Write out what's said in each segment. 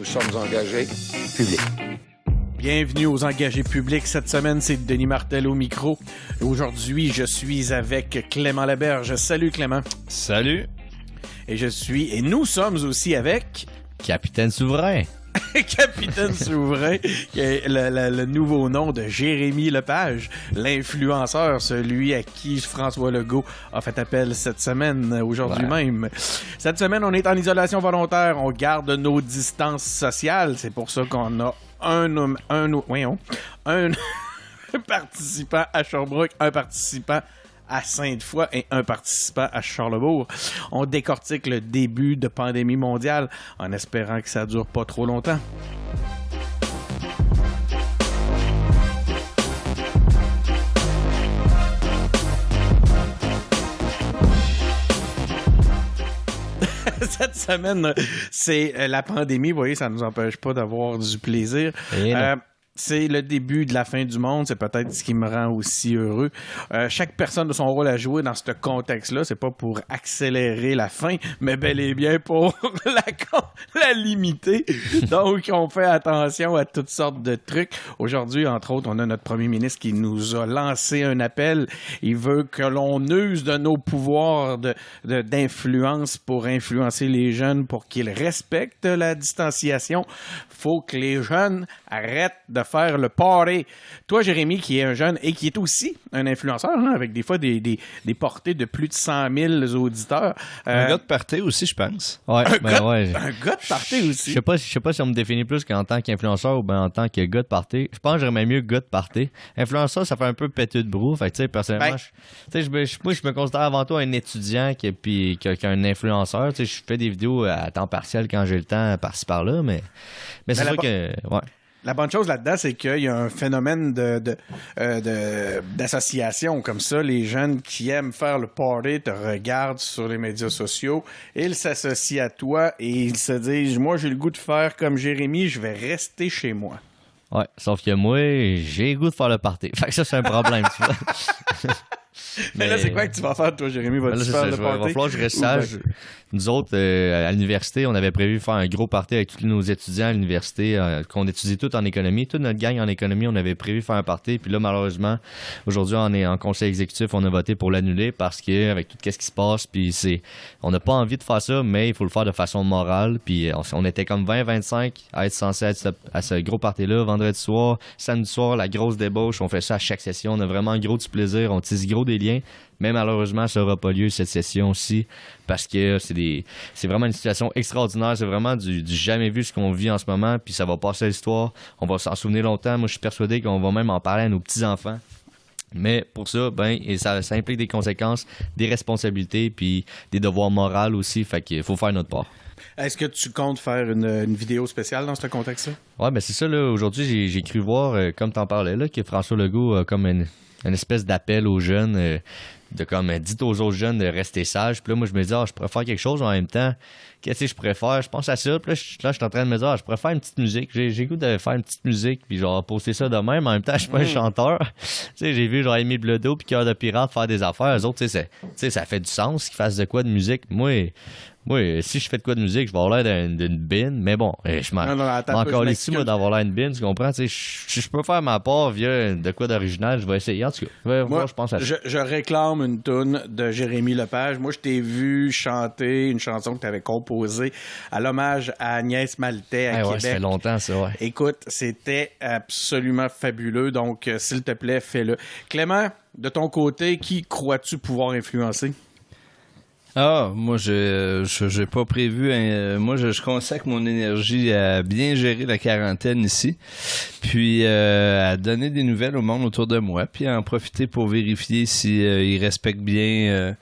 sommes engagés publics. Bienvenue aux engagés publics. Cette semaine, c'est Denis Martel au micro. Aujourd'hui, je suis avec Clément Laberge. Salut Clément. Salut. Et nous sommes aussi avec... Capitaine Souverain. Capitaine Souverain, qui est le nouveau nom de Jérémy Lepage, l'influenceur, celui à qui François Legault a fait appel cette semaine, aujourd'hui même. Cette semaine, on est en isolation volontaire, on garde nos distances sociales, c'est pour ça qu'on a un participant à Sherbrooke, un participant à Sainte-Foy et un participant à Charlesbourg. On décortique le début de pandémie mondiale en espérant que ça dure pas trop longtemps. Cette semaine, c'est la pandémie. Vous voyez, ça ne nous empêche pas d'avoir du plaisir. C'est le début de la fin du monde, c'est peut-être ce qui me rend aussi heureux. Chaque personne a son rôle à jouer dans ce contexte-là, c'est pas pour accélérer la fin, mais bel et bien pour la limiter. Donc, on fait attention à toutes sortes de trucs. Aujourd'hui, entre autres, on a notre premier ministre qui nous a lancé un appel. Il veut que l'on use de nos pouvoirs d'influence pour influencer les jeunes pour qu'ils respectent la distanciation. Faut que les jeunes arrêtent de faire le party. Toi, Jérémy, qui est un jeune et qui est aussi un influenceur, avec des fois des portées de plus de 100 000 auditeurs. Un gars de party aussi, je pense. Un gars de party aussi. Je sais pas si on me définit plus qu'en tant qu'influenceur ou bien en tant que gars de party. Je pense que j'aimerais mieux gars de party. Influenceur, ça fait un peu péteux de brou. Fait que, tu sais, personnellement, je me considère avant tout un étudiant qui a un influenceur. Tu sais, je fais des vidéos à temps partiel quand j'ai le temps par-ci par-là, mais c'est sûr que... Ouais. La bonne chose là-dedans, c'est qu'il y a un phénomène d'association comme ça. Les jeunes qui aiment faire le party te regardent sur les médias sociaux. Ils s'associent à toi et ils se disent « Moi, j'ai le goût de faire comme Jérémy, je vais rester chez moi. » Ouais, sauf que moi, j'ai le goût de faire le party. Fait que ça, c'est un problème, tu vois. Mais là, c'est quoi que tu vas faire, toi, Jérémy? Vas-tu faire le party? Il va falloir que je reste sage. Nous autres, à l'université, on avait prévu faire un gros party avec tous nos étudiants à l'université, qu'on étudie tous en économie. Toute notre gang en économie, on avait prévu faire un party. Puis là, malheureusement, aujourd'hui, on est en conseil exécutif, on a voté pour l'annuler parce qu'avec tout ce qui se passe, puis on n'a pas envie de faire ça, mais il faut le faire de façon morale. Puis on était comme 20-25 à être censé être à ce gros party-là, vendredi soir, samedi soir, la grosse débauche. On fait ça à chaque session. On a vraiment gros du plaisir. On tisse gros des liens. Mais malheureusement, ça n'aura pas lieu cette session-ci parce que c'est vraiment une situation extraordinaire. C'est vraiment du jamais vu ce qu'on vit en ce moment. Puis ça va passer à l'histoire. On va s'en souvenir longtemps. Moi, je suis persuadé qu'on va même en parler à nos petits-enfants. Mais pour ça, ça implique des conséquences, des responsabilités puis des devoirs moraux aussi. Fait qu'il faut faire notre part. Est-ce que tu comptes faire une vidéo spéciale dans ce contexte-là? Ouais, ben c'est ça, là. Aujourd'hui, j'ai cru voir, comme tu en parlais, là, que François Legault a comme une espèce d'appel aux jeunes de comme dites aux autres jeunes de rester sages. Puis là, moi, je me dis, je pourrais faire quelque chose en même temps. Qu'est-ce que je pourrais faire? Je pense à ça. Puis là, je suis en train de me dire, je pourrais faire une petite musique. J'ai goût de faire une petite musique, puis genre poster ça de même. En même temps, je suis pas un chanteur. Tu sais, j'ai vu genre Émile Bledo puis Cœur de Pirate faire des affaires. Eux autres, tu sais, ça fait du sens qu'ils fassent de quoi de musique. Moi, si je fais de quoi de musique, je vais avoir l'air d'une bine, mais bon, je m'en encore ici, moi, d'avoir l'air d'une bine, tu comprends? Si je peux faire ma part via de quoi d'original, je vais essayer. En tout cas, moi, je pense à ça. Je réclame une toune de Jérémy Lepage. Moi, je t'ai vu chanter une chanson que tu avais composée à l'hommage à Agnès Maltais à Québec. Ça fait longtemps, ça, ouais. Écoute, c'était absolument fabuleux, donc s'il te plaît, fais-le. Clément, de ton côté, qui crois-tu pouvoir influencer? Moi, j'ai pas prévu. Moi, je consacre mon énergie à bien gérer la quarantaine ici, puis à donner des nouvelles au monde autour de moi, puis à en profiter pour vérifier si ils respectent bien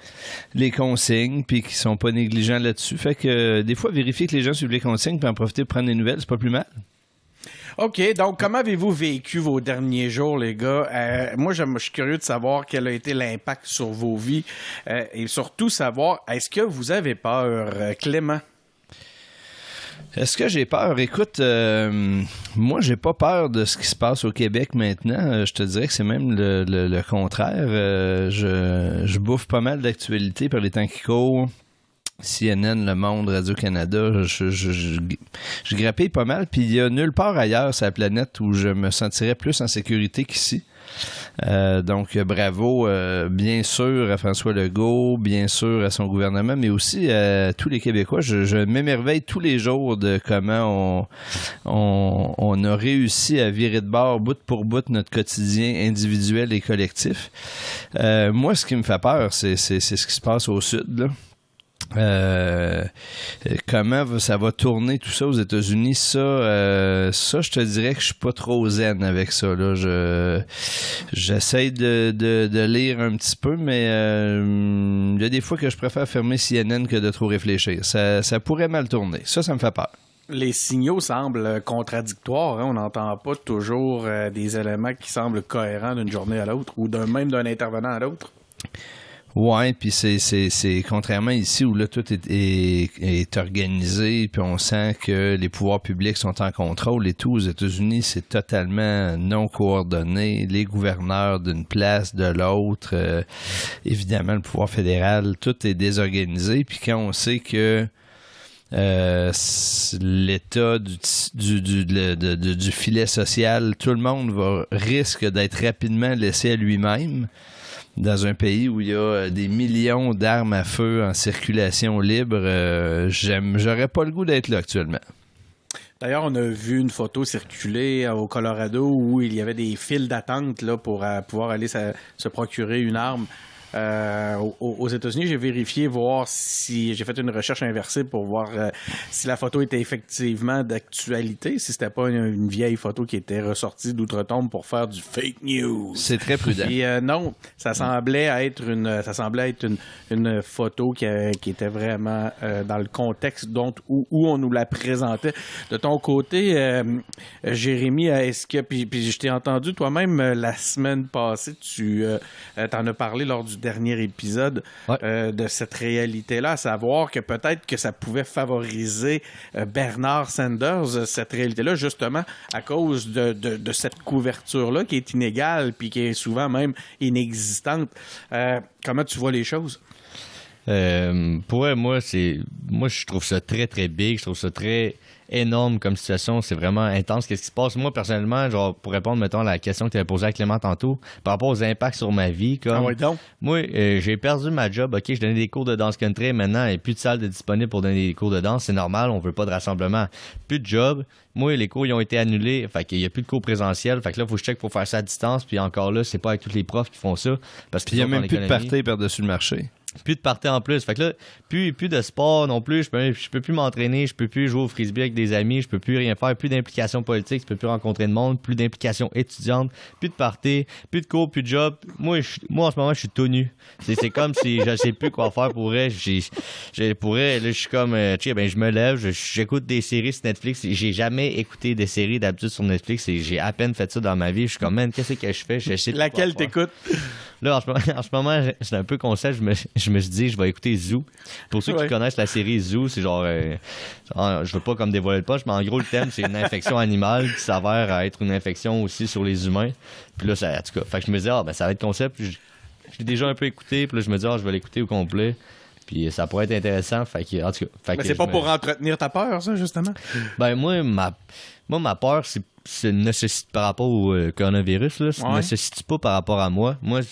les consignes, puis qu'ils sont pas négligents là-dessus. Fait que des fois, vérifier que les gens suivent les consignes, puis en profiter pour prendre des nouvelles, c'est pas plus mal. OK, donc comment avez-vous vécu vos derniers jours, les gars? Moi, je suis curieux de savoir quel a été l'impact sur vos vies et surtout savoir, est-ce que vous avez peur, Clément? Est-ce que j'ai peur? Écoute, moi, j'ai pas peur de ce qui se passe au Québec maintenant. Je te dirais que c'est même le contraire. Je bouffe pas mal d'actualités par les temps qui courent. CNN, Le Monde, Radio-Canada, je grappille pas mal. Puis il y a nulle part ailleurs sur la planète où je me sentirais plus en sécurité qu'ici. Donc bravo bien sûr à François Legault, bien sûr à son gouvernement, mais aussi à tous les Québécois. Je m'émerveille tous les jours de comment on a réussi à virer de bord bout pour bout notre quotidien individuel et collectif. Moi, ce qui me fait peur, c'est ce qui se passe au sud, là. Comment ça va tourner tout ça aux États-Unis, ça je te dirais que je suis pas trop zen avec ça là. J'essaie de lire un petit peu, mais il y a des fois que je préfère fermer CNN que de trop réfléchir. Ça pourrait mal tourner, ça me fait peur. Les signaux semblent contradictoires, hein? On n'entend pas toujours des éléments qui semblent cohérents d'une journée à l'autre ou d'un intervenant à l'autre. Ouais, puis c'est contrairement ici où là tout est organisé, puis on sent que les pouvoirs publics sont en contrôle et tout. Aux États-Unis, c'est totalement non coordonné. Les gouverneurs d'une place, de l'autre, évidemment le pouvoir fédéral, tout est désorganisé. Puis quand on sait que l'état du filet social, tout le monde risque d'être rapidement laissé à lui-même. Dans un pays où il y a des millions d'armes à feu en circulation libre, j'aurais pas le goût d'être là actuellement. D'ailleurs, on a vu une photo circuler au Colorado où il y avait des files d'attente là, pour pouvoir aller se procurer une arme. Aux États-Unis, j'ai vérifié voir si j'ai fait une recherche inversée pour voir si la photo était effectivement d'actualité, si c'était pas une vieille photo qui était ressortie d'outre-tombe pour faire du fake news. C'est très prudent. Et non, ça semblait être une photo qui était vraiment dans le contexte où on nous la présentait. De ton côté, Jérémy, est-ce que puis je t'ai entendu toi-même la semaine passée, tu t'en as parlé lors du dernier épisode de cette réalité-là, à savoir que peut-être que ça pouvait favoriser Bernard Sanders, cette réalité-là, justement à cause de cette couverture-là qui est inégale puis qui est souvent même inexistante. Comment tu vois les choses? Pour moi, je trouve ça très, très big. Je trouve ça très énorme comme situation. C'est vraiment intense. Qu'est-ce qui se passe? Moi, personnellement, genre, pour répondre, mettons, à la question que tu avais posée à Clément tantôt, par rapport aux impacts sur ma vie, comme... Moi, j'ai perdu ma job. OK, je donnais des cours de danse country. Maintenant, il n'y a plus de salle disponible pour donner des cours de danse. C'est normal. On veut pas de rassemblement. Plus de job. Moi, les cours, ils ont été annulés. Fait qu'il n'y a plus de cours présentiels. Fait que là, il faut que je check pour faire ça à distance. Puis encore là, c'est pas avec tous les profs qui font ça. Parce qu'il n'y a même plus de party par-dessus le marché. Plus de party en plus. Fait que là, plus de sport non plus. Je peux plus m'entraîner. Je peux plus jouer au frisbee avec des amis. Je peux plus rien faire. Plus d'implication politique. Je peux plus rencontrer de monde. Plus d'implication étudiante. Plus de party. Plus de cours. Plus de job. Moi, en ce moment, je suis tout nu. C'est comme si je sais plus quoi faire pour vrai. Là, je suis comme, je me lève. J'écoute des séries sur Netflix. J'ai jamais écouté des séries d'habitude sur Netflix. Et j'ai à peine fait ça dans ma vie. Je suis comme, man, qu'est-ce que je fais? Je sais laquelle t'écoutes? Là, en ce moment, c'est un peu concept. Je me suis dit, je vais écouter Zoo. Pour ceux qui connaissent la série Zoo, c'est genre... je veux pas comme dévoiler le punch, mais en gros, le thème, c'est une infection animale qui s'avère être une infection aussi sur les humains. Puis là, en tout cas, fait que je me dis, ça va être concept. Je l'ai déjà un peu écouté. Puis là, je me dis, je vais l'écouter au complet. Puis ça pourrait être intéressant. Fait que, en tout cas... Mais c'est pas pour entretenir ta peur, ça, justement? Ben, moi, ma peur, c'est nécessite par rapport au coronavirus, là, ça ne nécessite pas par rapport à moi. Moi,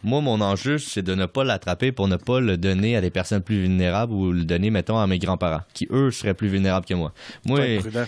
mon enjeu, c'est de ne pas l'attraper pour ne pas le donner à des personnes plus vulnérables ou le donner, mettons, à mes grands-parents, qui, eux, seraient plus vulnérables que moi. Moi,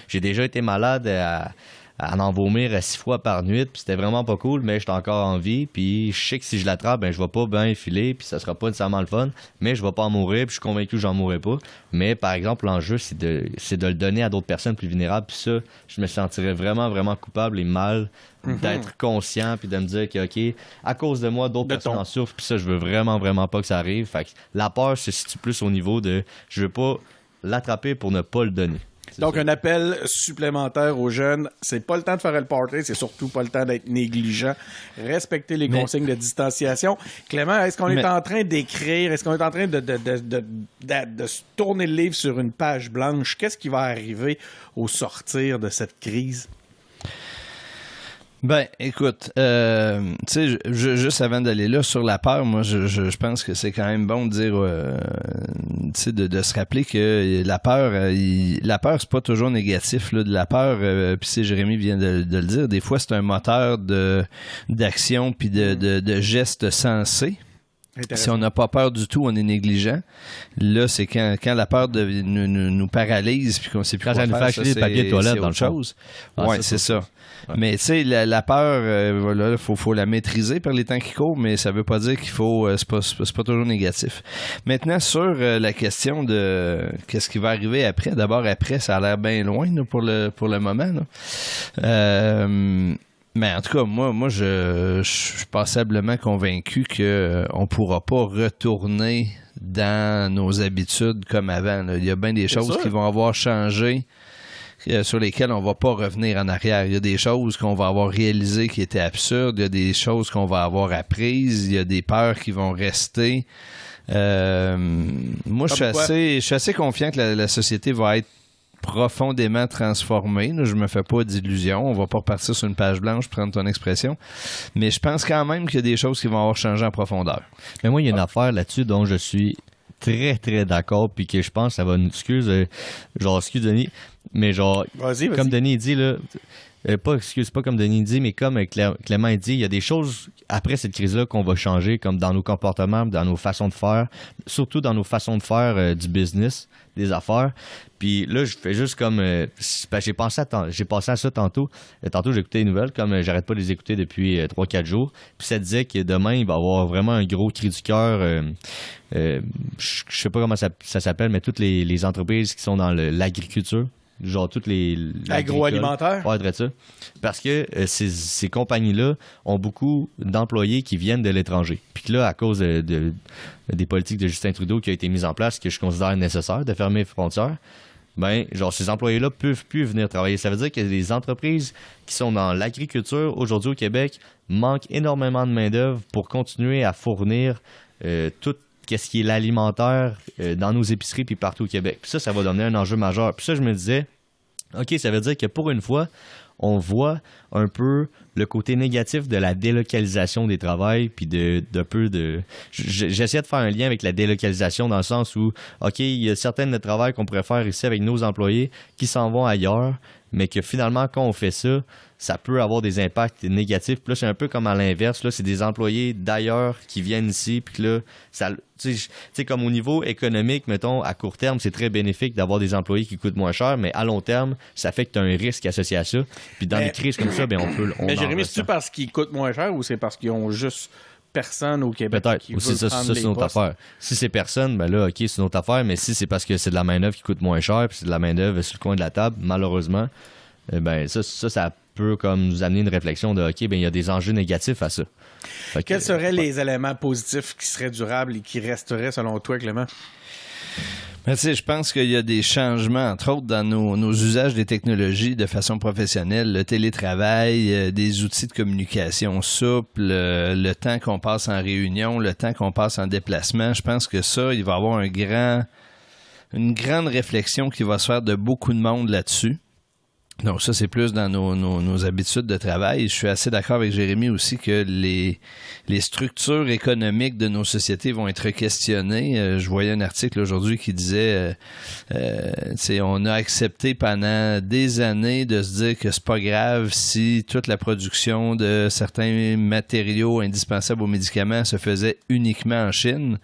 j'ai déjà été malade à en vomir 6 fois par nuit, puis c'était vraiment pas cool, mais j'étais encore en vie, puis je sais que si je l'attrape, je vais pas bien filer, puis ça sera pas nécessairement le fun, mais je vais pas en mourir, puis je suis convaincu que j'en mourrai pas. Mais par exemple, l'enjeu, c'est de le donner à d'autres personnes plus vulnérables, puis ça, je me sentirais vraiment, vraiment coupable et mal d'être conscient, puis de me dire que, OK, à cause de moi, d'autres personnes en souffrent, puis ça, je veux vraiment, vraiment pas que ça arrive. Fait que la peur se situe plus au niveau de je veux pas l'attraper pour ne pas le donner. Donc, un appel supplémentaire aux jeunes, c'est pas le temps de faire le party, c'est surtout pas le temps d'être négligent. Respecter les consignes de distanciation. Clément, est-ce qu'on est en train d'écrire, est-ce qu'on est en train de se tourner le livre sur une page blanche? Qu'est-ce qui va arriver au sortir de cette crise? Ben, écoute, tu sais, juste avant d'aller là sur la peur, moi, je pense que c'est quand même bon de dire, tu sais, de se rappeler que la peur, la peur, c'est pas toujours négatif, là, de la peur, puis c'est Jérémy vient de le dire, des fois, c'est un moteur d'action puis de gestes sensés. Si on n'a pas peur du tout, on est négligent. Là, c'est quand la peur nous paralyse puis qu'on sait plus quand quoi ça nous faire. fait acheter des papiers de toilette, dans le fond. Oui, c'est ça. Ouais. Mais tu sais, la peur, voilà, faut la maîtriser par les temps qui courent, mais ça veut pas dire qu'il faut... c'est pas toujours négatif. Maintenant, sur la question de qu'est-ce qui va arriver après. D'abord, après, ça a l'air bien loin là, pour le moment. Là. Mais en tout cas, moi, je suis passablement convaincu qu'on ne pourra pas retourner dans nos habitudes comme avant. Là. Il y a bien des choses qui vont avoir changé, sur lesquelles on ne va pas revenir en arrière. Il y a des choses qu'on va avoir réalisées qui étaient absurdes. Il y a des choses qu'on va avoir apprises. Il y a des peurs qui vont rester. Moi, je suis assez confiant que la société va être profondément transformé. Là, je me fais pas d'illusions. On va pas repartir sur une page blanche, prendre ton expression. Mais je pense quand même qu'il y a des choses qui vont avoir changé en profondeur. Mais moi, il y a une affaire là-dessus dont je suis très, très d'accord, puis que je pense que ça va nous... Excuse Denis, mais genre, vas-y. Comme Denis dit, là... pas comme Denis dit, mais comme Clément dit, il y a des choses après cette crise-là qu'on va changer, comme dans nos comportements, dans nos façons de faire, surtout dans nos façons de faire du business, des affaires. Puis là, je fais juste comme... j'ai pensé à ça tantôt. Tantôt, j'ai écouté les nouvelles, comme j'arrête pas de les écouter depuis 3-4 jours. Puis ça disait que demain, il va y avoir vraiment un gros cri du cœur. Je sais pas comment ça s'appelle, mais toutes les entreprises qui sont dans l'agriculture. Genre toutes les agroalimentaires. Ouais, de ça. Parce que ces compagnies-là ont beaucoup d'employés qui viennent de l'étranger. Puis que là, à cause des politiques de Justin Trudeau qui ont été mises en place, que je considère nécessaire de fermer les frontières, ben, genre, ces employés-là peuvent plus venir travailler. Ça veut dire que les entreprises qui sont dans l'agriculture aujourd'hui au Québec manquent énormément de main-d'œuvre pour continuer à fournir tout qu'est-ce qui est l'alimentaire dans nos épiceries puis partout au Québec. Puis ça va donner un enjeu majeur. Puis ça, je me disais, OK, ça veut dire que pour une fois, on voit un peu le côté négatif de la délocalisation des travails, puis j'essaie de faire un lien avec la délocalisation dans le sens où, OK, il y a certaines de travail qu'on pourrait faire ici avec nos employés qui s'en vont ailleurs, mais que finalement, quand on fait ça, ça peut avoir des impacts négatifs. Puis là, c'est un peu comme à l'inverse. Là, c'est des employés d'ailleurs qui viennent ici. Puis là, tu sais, comme au niveau économique, mettons, à court terme, c'est très bénéfique d'avoir des employés qui coûtent moins cher, mais à long terme, ça fait que tu as un risque associé à ça. Puis dans des crises comme ça, ben mais Jérémy, c'est-tu parce qu'ils coûtent moins cher ou c'est parce qu'ils ont juste personne au Québec peut-être. qui Ou veut ça, prendre c'est les notre postes? affaire. Si c'est personne, ben là, OK, c'est notre affaire. Mais si c'est parce que c'est de la main-d'œuvre qui coûte moins cher, puis c'est de la main-d'œuvre sur le coin de la table, malheureusement, ben ça peut comme nous amener une réflexion de OK, ben il y a des enjeux négatifs à ça. Quels seraient les éléments positifs qui seraient durables et qui resteraient selon toi, Clément? Mais tu sais, je pense qu'il y a des changements, entre autres, dans nos usages des technologies de façon professionnelle, le télétravail, des outils de communication souples, le temps qu'on passe en réunion, le temps qu'on passe en déplacement. Je pense que ça, il va y avoir une grande réflexion qui va se faire de beaucoup de monde là-dessus. Donc ça, c'est plus dans nos habitudes de travail. Je suis assez d'accord avec Jérémy aussi que les structures économiques de nos sociétés vont être questionnées. Je voyais un article aujourd'hui qui disait on a accepté pendant des années de se dire que c'est pas grave si toute la production de certains matériaux indispensables aux médicaments se faisait uniquement en Chine.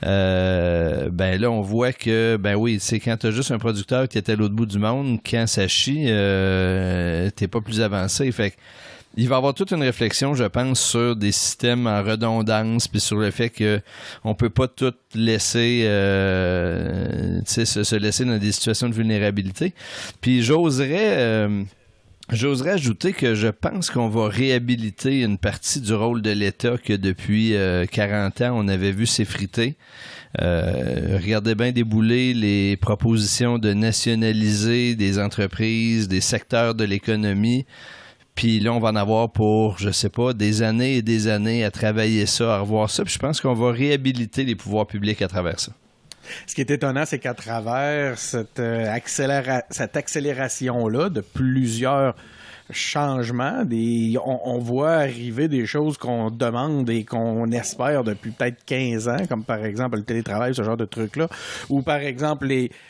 Ben là on voit que ben oui, c'est quand t'as juste un producteur qui est à l'autre bout du monde, quand ça chie, t'es pas plus avancé. Fait que il va y avoir toute une réflexion, je pense, sur des systèmes en redondance, puis sur le fait que on peut pas tout laisser se laisser dans des situations de vulnérabilité. Puis J'oserais ajouter que je pense qu'on va réhabiliter une partie du rôle de l'État que depuis 40 ans, on avait vu s'effriter. Regardez bien débouler les propositions de nationaliser des entreprises, des secteurs de l'économie. Puis là, on va en avoir pour, je sais pas, des années et des années à travailler ça, à revoir ça. Puis je pense qu'on va réhabiliter les pouvoirs publics à travers ça. Ce qui est étonnant, c'est qu'à travers cette accélération-là de plusieurs changements. On voit arriver des choses qu'on demande et qu'on espère depuis peut-être 15 ans, comme par exemple le télétravail, ce genre de trucs-là, ou par exemple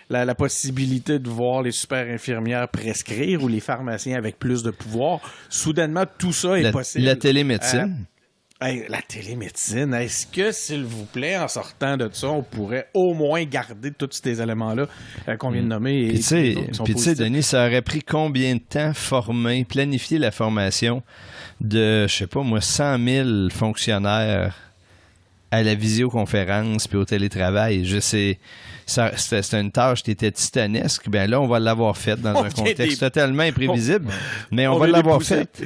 la possibilité de voir les super infirmières prescrire ou les pharmaciens avec plus de pouvoir. Soudainement, tout ça est possible. La télémédecine. La télémédecine, est-ce que, s'il vous plaît, en sortant de ça, on pourrait au moins garder tous ces éléments-là qu'on vient de nommer? Puis tu sais, Denis, ça aurait pris combien de temps planifier la formation de, je sais pas moi, 100 000 fonctionnaires à la visioconférence puis au télétravail? C'était une tâche qui était titanesque. Ben là, on va l'avoir faite dans un contexte totalement imprévisible, mais on va l'avoir faite.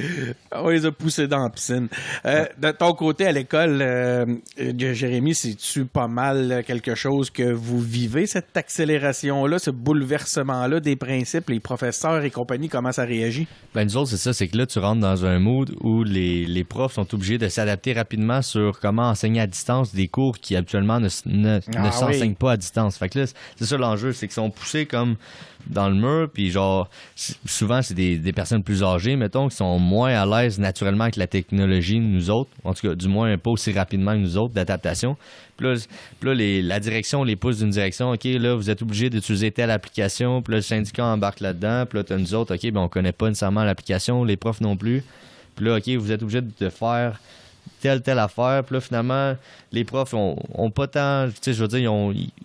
On les a poussés dans la piscine. De ton côté, à l'école, Jérémy, c'est-tu pas mal quelque chose que vous vivez, cette accélération-là, ce bouleversement-là des principes, les professeurs et compagnie, comment ça réagit? Ben nous autres, c'est ça, c'est que là, tu rentres dans un mood où les profs sont obligés de s'adapter rapidement sur comment enseigner à distance des cours qui habituellement ne s'enseignent pas à distance. Fait que là, c'est ça l'enjeu, c'est qu'ils sont poussés comme dans le mur, puis genre, souvent, c'est des personnes plus âgées, mettons, qui sont moins à l'aise naturellement avec la technologie, nous autres, en tout cas, du moins pas aussi rapidement que nous autres, d'adaptation. Puis là, la direction les pousse d'une direction, OK, là, vous êtes obligés d'utiliser telle application, puis là, le syndicat embarque là-dedans, puis là, t'as nous autres, OK, ben on connaît pas nécessairement l'application, les profs non plus, puis là, OK, vous êtes obligés de faire telle affaire. Puis là, finalement, les profs ont pas tant... Tu sais, je veux dire,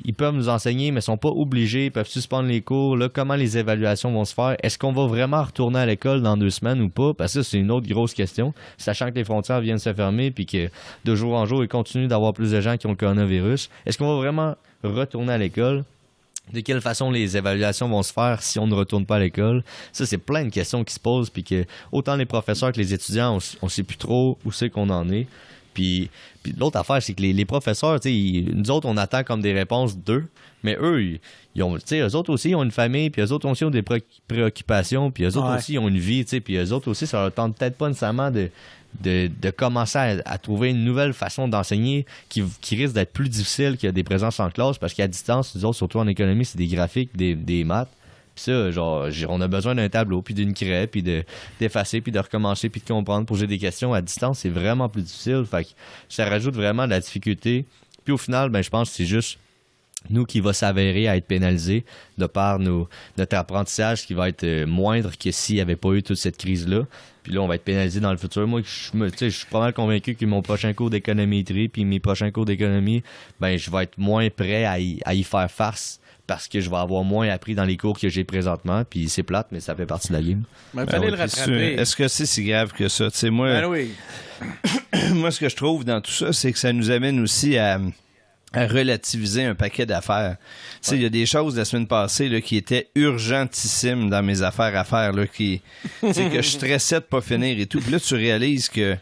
ils peuvent nous enseigner, mais ils sont pas obligés, ils peuvent suspendre les cours. Là, comment les évaluations vont se faire? Est-ce qu'on va vraiment retourner à l'école dans 2 semaines ou pas? Parce que ça, c'est une autre grosse question. Sachant que les frontières viennent se fermer puis que de jour en jour, il continue d'avoir plus de gens qui ont le coronavirus. Est-ce qu'on va vraiment retourner à l'école? De quelle façon les évaluations vont se faire si on ne retourne pas à l'école? Ça, c'est plein de questions qui se posent, puis que autant les professeurs que les étudiants, on sait plus trop où c'est qu'on en est. Puis l'autre affaire, c'est que les professeurs, nous autres, on attend comme des réponses d'eux, mais eux, eux autres aussi, ils ont une famille, puis eux autres aussi ont des préoccupations, puis eux autres aussi, ils ont une vie, puis eux autres aussi, ça leur tente peut-être pas nécessairement de commencer à trouver une nouvelle façon d'enseigner qui risque d'être plus difficile que des présences en classe, parce qu'à distance, nous autres, surtout en économie, c'est des graphiques, des maths. Puis ça, genre, on a besoin d'un tableau, puis d'une craie, puis d'effacer, puis de recommencer, puis de comprendre, poser des questions. À distance, c'est vraiment plus difficile. Fait que ça rajoute vraiment de la difficulté. Puis au final, ben je pense que c'est juste nous qui va s'avérer à être pénalisés de par notre apprentissage qui va être moindre que s'il n'y avait pas eu toute cette crise-là. Puis là, on va être pénalisé dans le futur. Moi, je suis pas mal convaincu que mon prochain cours d'économétrie puis mes prochains cours d'économie, ben je vais être moins prêt à y faire face parce que je vais avoir moins appris dans les cours que j'ai présentement. Puis c'est plate, mais ça fait partie de la game. Mais vous allez le rattraper. Est-ce que c'est si grave que ça? Tu sais, moi, oui. Moi, ce que je trouve dans tout ça, c'est que ça nous amène aussi à relativiser un paquet d'affaires. Tu sais, il y a des choses la semaine passée là, qui étaient urgentissimes dans mes affaires à faire, là, que je stressais de pas finir et tout. Puis là, tu réalises que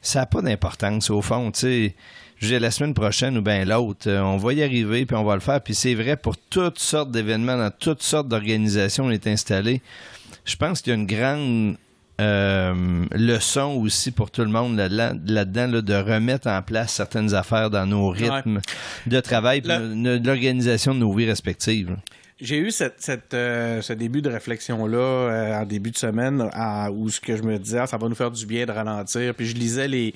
ça n'a pas d'importance au fond. Tu sais, je dis la semaine prochaine ou bien l'autre, on va y arriver puis on va le faire. Puis c'est vrai pour toutes sortes d'événements, dans toutes sortes d'organisations, on est installé. Je pense qu'il y a une grande leçon aussi pour tout le monde là-dedans, là, de remettre en place certaines affaires dans nos rythmes de travail et de l'organisation de nos vies respectives. J'ai eu ce début de réflexion-là en début de semaine où ce que je me disais, ça va nous faire du bien de ralentir. Puis je lisais les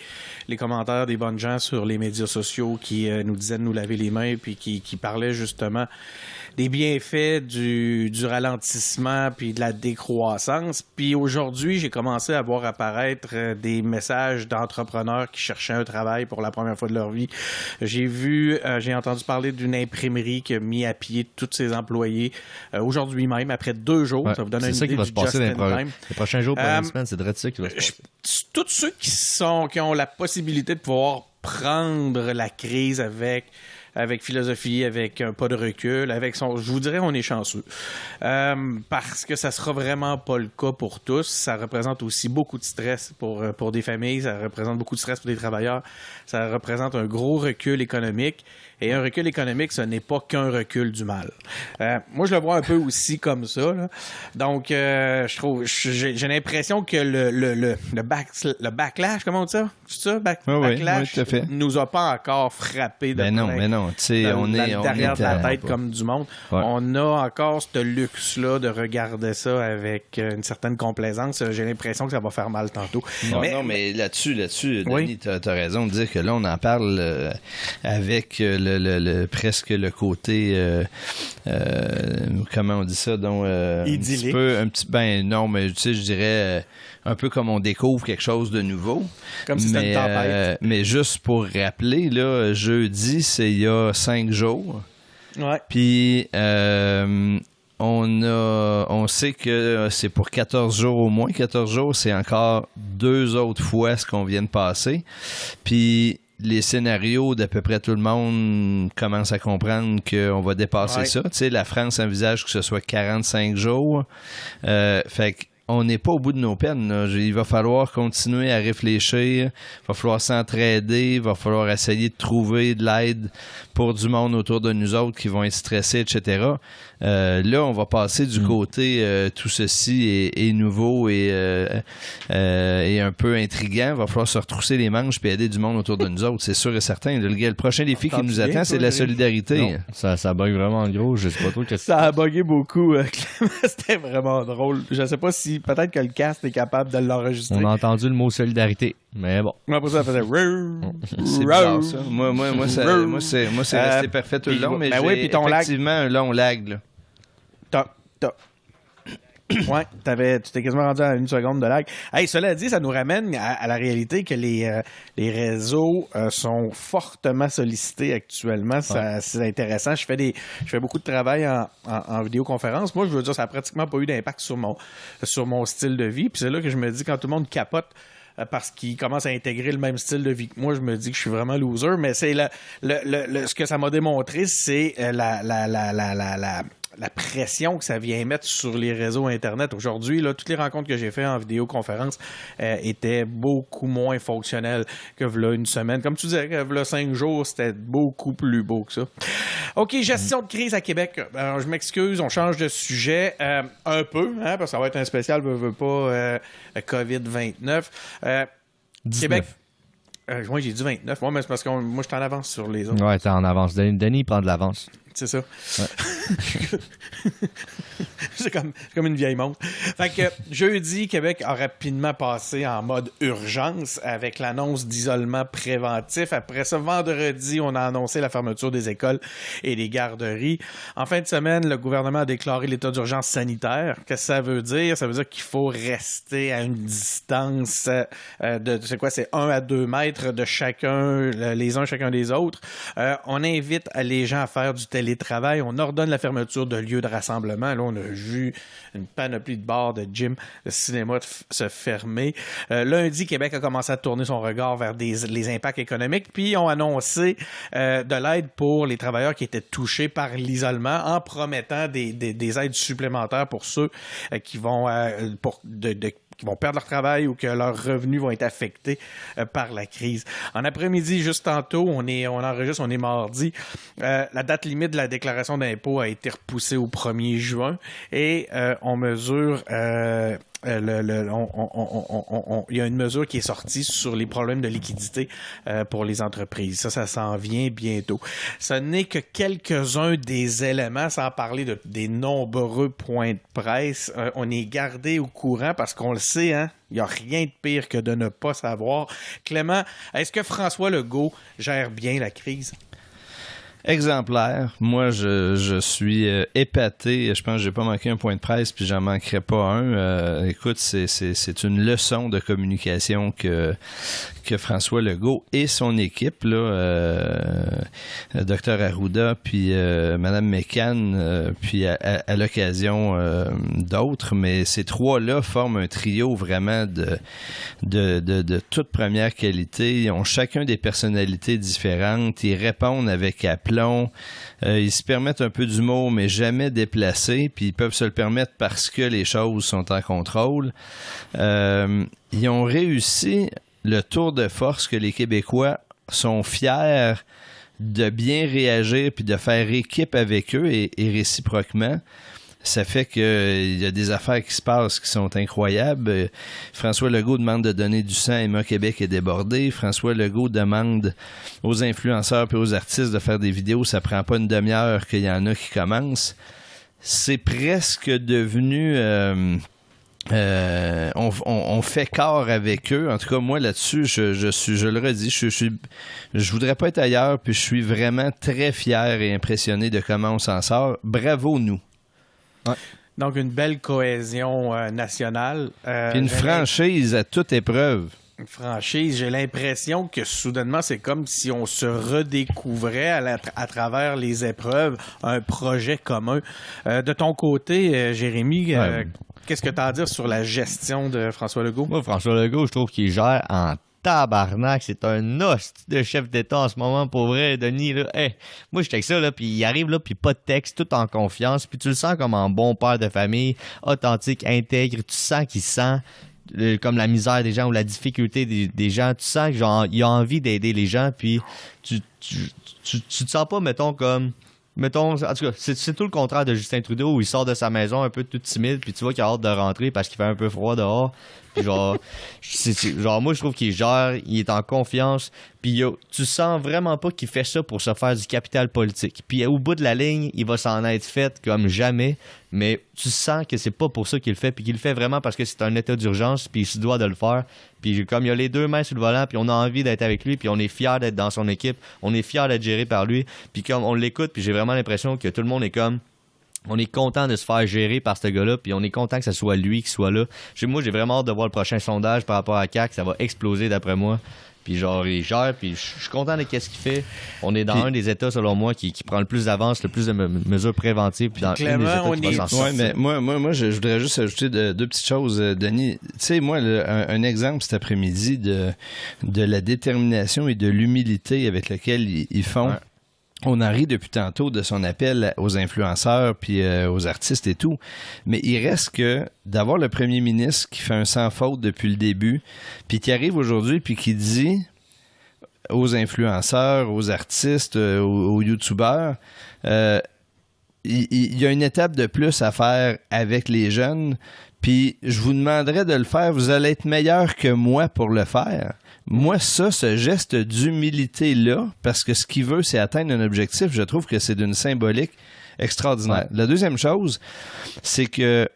commentaires des bonnes gens sur les médias sociaux qui nous disaient de nous laver les mains puis qui parlaient justement des bienfaits du ralentissement puis de la décroissance. Puis aujourd'hui, j'ai commencé à voir apparaître des messages d'entrepreneurs qui cherchaient un travail pour la première fois de leur vie. J'ai entendu parler d'une imprimerie qui a mis à pied tous ses employés aujourd'hui même, après 2 jours. Ouais, ça vous donne une idée idée du just in time. Les prochains jours, prochaines semaines, c'est de ça qui va se passer. Tous ceux qui ont la possibilité de pouvoir prendre la crise avec philosophie, avec un pas de recul, je vous dirais, on est chanceux. Parce que ça sera vraiment pas le cas pour tous. Ça représente aussi beaucoup de stress pour des familles, ça représente beaucoup de stress pour des travailleurs, ça représente un gros recul économique. Et un recul économique, ce n'est pas qu'un recul du mal. Moi, je le vois un peu aussi comme ça, là. Donc, j'ai l'impression que le backlash, comment on dit ça? C'est ça? Backlash oui, tout à fait. nous a pas encore frappé de non. non, tu sais, on est derrière de la tête pas. comme du monde. Ouais. On a encore ce luxe-là de regarder ça avec une certaine complaisance. J'ai l'impression que ça va faire mal tantôt. Non, mais là-dessus, Oui. Denis, t'as raison de dire que là, on en parle avec le presque le côté comment on dit ça, donc idyllique. Ben non, mais tu sais, je dirais un peu comme on découvre quelque chose de nouveau. Comme si c'était une tempête. Mais juste pour rappeler, là, jeudi, c'est il y a 5 jours. Ouais. Puis on sait que c'est pour 14 jours au moins. 14 jours, c'est encore 2 autres fois ce qu'on vient de passer. Puis les scénarios d'à peu près tout le monde commencent à comprendre qu'on va dépasser ça. Tu sais, la France envisage que ce soit 45 jours. Fait que on n'est pas au bout de nos peines, là. Il va falloir continuer à réfléchir, il va falloir s'entraider, il va falloir essayer de trouver de l'aide pour du monde autour de nous autres qui vont être stressés, etc. Là, on va passer du côté tout ceci est nouveau et un peu intriguant. Il va falloir se retrousser les manches et aider du monde autour de nous autres, c'est sûr et certain. Le prochain défi qui nous attend, c'est la solidarité. Non, ça bug vraiment gros. Je sais pas trop qu'est-ce que Ça a bugué beaucoup. Clément. C'était vraiment drôle. Je sais pas si peut-être que le cast est capable de l'enregistrer. On a entendu le mot solidarité, mais bon. Après ça, ça faisait C'est bizarre, ça. Moi, c'est resté parfait tout le long, mais ben j'ai oui, puis ton lag. effectivement un long lag, là. T'as. Ouais, tu t'es quasiment rendu à 1 seconde de lag. Hey, cela dit, ça nous ramène à la réalité que les réseaux sont fortement sollicités actuellement. C'est intéressant. Je fais beaucoup de travail en vidéoconférence. Moi, je veux dire, ça n'a pratiquement pas eu d'impact sur mon style de vie. Puis c'est là que je me dis, quand tout le monde capote parce qu'ils commencent à intégrer le même style de vie que moi, je me dis que je suis vraiment loser. Mais c'est ce que ça m'a démontré, c'est la pression que ça vient mettre sur les réseaux Internet. Aujourd'hui, là, toutes les rencontres que j'ai faites en vidéoconférence étaient beaucoup moins fonctionnelles que v'là une semaine. Comme tu disais, que v'là 5 jours, c'était beaucoup plus beau que ça. OK, gestion de crise à Québec. Alors, je m'excuse, on change de sujet un peu, hein, parce que ça va être un spécial, veut pas, COVID-29. 19. Québec. Moi, j'ai dit 29. Moi, mais c'est parce que moi, je suis en avance sur les autres. Ouais, t'es en avance. Denis prend de l'avance. C'est ça. Ouais. c'est comme une vieille montre. Fait que jeudi, Québec a rapidement passé en mode urgence avec l'annonce d'isolement préventif. Après ça, vendredi, on a annoncé la fermeture des écoles et des garderies. En fin de semaine, le gouvernement a déclaré l'état d'urgence sanitaire. Qu'est-ce que ça veut dire? Ça veut dire qu'il faut rester à une distance c'est 1 à 2 mètres de chacun, les uns chacun des autres. On invite les gens à faire du télétravail. On ordonne la fermeture de lieux de rassemblement. Là, on a vu une panoplie de bars, de gyms, de cinéma se fermer. Lundi, Québec a commencé à tourner son regard vers les impacts économiques, puis ils ont annoncé de l'aide pour les travailleurs qui étaient touchés par l'isolement en promettant des aides supplémentaires pour ceux qui vont qui vont perdre leur travail ou que leurs revenus vont être affectés par la crise. En après-midi, juste tantôt, on enregistre, on est mardi. La date limite de la déclaration d'impôt a été repoussée au 1er juin et on mesure... il y a une mesure qui est sortie sur les problèmes de liquidité pour les entreprises. Ça s'en vient bientôt. Ce n'est que quelques-uns des éléments, sans parler des nombreux points de presse. On est gardé au courant parce qu'on le sait, hein? Il n'y a rien de pire que de ne pas savoir. Clément, est-ce que François Legault gère bien la crise? Exemplaire. Moi, je suis épaté. Je pense que j'ai pas manqué un point de presse, puis j'en manquerai pas un. Écoute, c'est une leçon de communication que François Legault et son équipe, là, Dr Arruda, puis Mme McCann, puis à l'occasion d'autres, mais ces trois-là forment un trio vraiment de toute première qualité. Ils ont chacun des personnalités différentes. Ils répondent avec aplomb. Ils se permettent un peu d'humour, mais jamais déplacés, puis ils peuvent se le permettre parce que les choses sont en contrôle. Ils ont réussi le tour de force que les Québécois sont fiers de bien réagir puis de faire équipe avec eux et réciproquement. Ça fait qu'il y a des affaires qui se passent qui sont incroyables. François Legault demande de donner du sang, Emma Québec est débordé. François Legault demande aux influenceurs et aux artistes de faire des vidéos. Ça prend pas une demi-heure qu'il y en a qui commencent. C'est presque devenu... on fait corps avec eux. En tout cas, moi, là-dessus, je le redis, je voudrais pas être ailleurs, puis je suis vraiment très fier et impressionné de comment on s'en sort. Bravo, nous. Ouais. Donc, une belle cohésion nationale. Puis une franchise à toute épreuve. Une franchise, j'ai l'impression que soudainement, c'est comme si on se redécouvrait à travers les épreuves un projet commun. De ton côté, Jérémy, qu'est-ce que tu as à dire sur la gestion de François Legault? Moi, François Legault, je trouve qu'il gère en tabarnak. C'est un hostie de chef d'État en ce moment, pour vrai, Denis. Là. Hey, moi, j'étais avec ça, là, puis il arrive, là, puis pas de texte, tout en confiance, puis tu le sens comme un bon père de famille, authentique, intègre, tu sens qu'il sent comme la misère des gens ou la difficulté des gens. Tu sens qu'il a envie d'aider les gens, puis tu te sens pas, mettons, comme... Mettons, en tout cas, c'est tout le contraire de Justin Trudeau où il sort de sa maison un peu tout timide, puis tu vois qu'il a hâte de rentrer parce qu'il fait un peu froid dehors. Puis genre, moi, je trouve qu'il gère, il est en confiance, puis tu sens vraiment pas qu'il fait ça pour se faire du capital politique. Puis au bout de la ligne, il va s'en être fait comme jamais, mais tu sens que c'est pas pour ça qu'il le fait, puis qu'il le fait vraiment parce que c'est un état d'urgence, puis il se doit de le faire. Puis comme il a les deux mains sur le volant, puis on a envie d'être avec lui, puis on est fiers d'être dans son équipe, on est fiers d'être géré par lui, puis comme on l'écoute, puis j'ai vraiment l'impression que tout le monde est comme... On est content de se faire gérer par ce gars-là, puis on est content que ce soit lui qui soit là. Moi, j'ai vraiment hâte de voir le prochain sondage par rapport à CAQ. Ça va exploser d'après moi. Puis genre, il gère, puis je suis content de ce qu'il fait. On est dans un des États, selon moi, qui prend le plus d'avance, le plus de mesures préventives, puis dans un des États qui va s'en sortir. Ouais, mais moi, je voudrais juste ajouter deux petites choses, Denis. Tu sais, moi, un exemple cet après-midi de la détermination et de l'humilité avec laquelle ils font... Ouais. On en rit depuis tantôt de son appel aux influenceurs puis aux artistes et tout, mais il reste que d'avoir le premier ministre qui fait un sans faute depuis le début, puis qui arrive aujourd'hui puis qui dit aux influenceurs, aux artistes, aux youtubeurs, il y a une étape de plus à faire avec les jeunes, puis je vous demanderais de le faire, vous allez être meilleur que moi pour le faire. Moi, ce geste d'humilité-là, parce que ce qu'il veut, c'est atteindre un objectif, je trouve que c'est d'une symbolique extraordinaire. Ouais. La deuxième chose, c'est que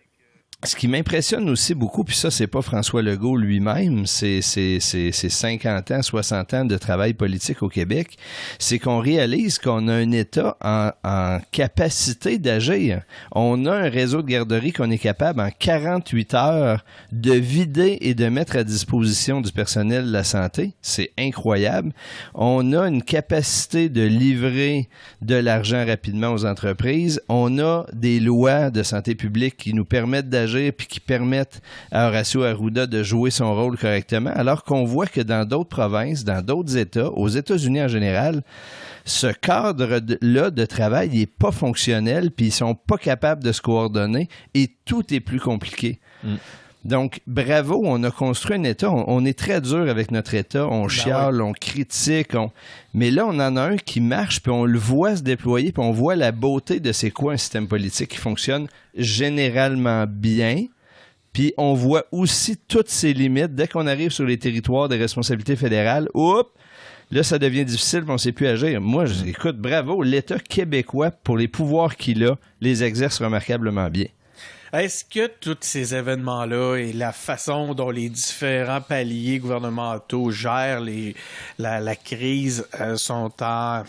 ce qui m'impressionne aussi beaucoup, puis ça, c'est pas François Legault lui-même, c'est 50 ans, 60 ans de travail politique au Québec, c'est qu'on réalise qu'on a un État en capacité d'agir. On a un réseau de garderies qu'on est capable, en 48 heures, de vider et de mettre à disposition du personnel de la santé. C'est incroyable. On a une capacité de livrer de l'argent rapidement aux entreprises. On a des lois de santé publique qui nous permettent d'agir puis qui permettent à Horacio Arruda de jouer son rôle correctement, alors qu'on voit que dans d'autres provinces, dans d'autres États, aux États-Unis en général, ce cadre-là de travail n'est pas fonctionnel, puis ils sont pas capables de se coordonner et tout est plus compliqué. Donc, bravo, on a construit un État. On est très dur avec notre État. On chiale, on critique. Mais là, on en a un qui marche, puis on le voit se déployer, puis on voit la beauté de c'est quoi un système politique qui fonctionne généralement bien. Puis on voit aussi toutes ses limites. Dès qu'on arrive sur les territoires de responsabilité fédérale, là, ça devient difficile, puis on ne sait plus agir. Moi, écoute, bravo, l'État québécois, pour les pouvoirs qu'il a, les exerce remarquablement bien. Est-ce que tous ces événements-là et la façon dont les différents paliers gouvernementaux gèrent la crise sont en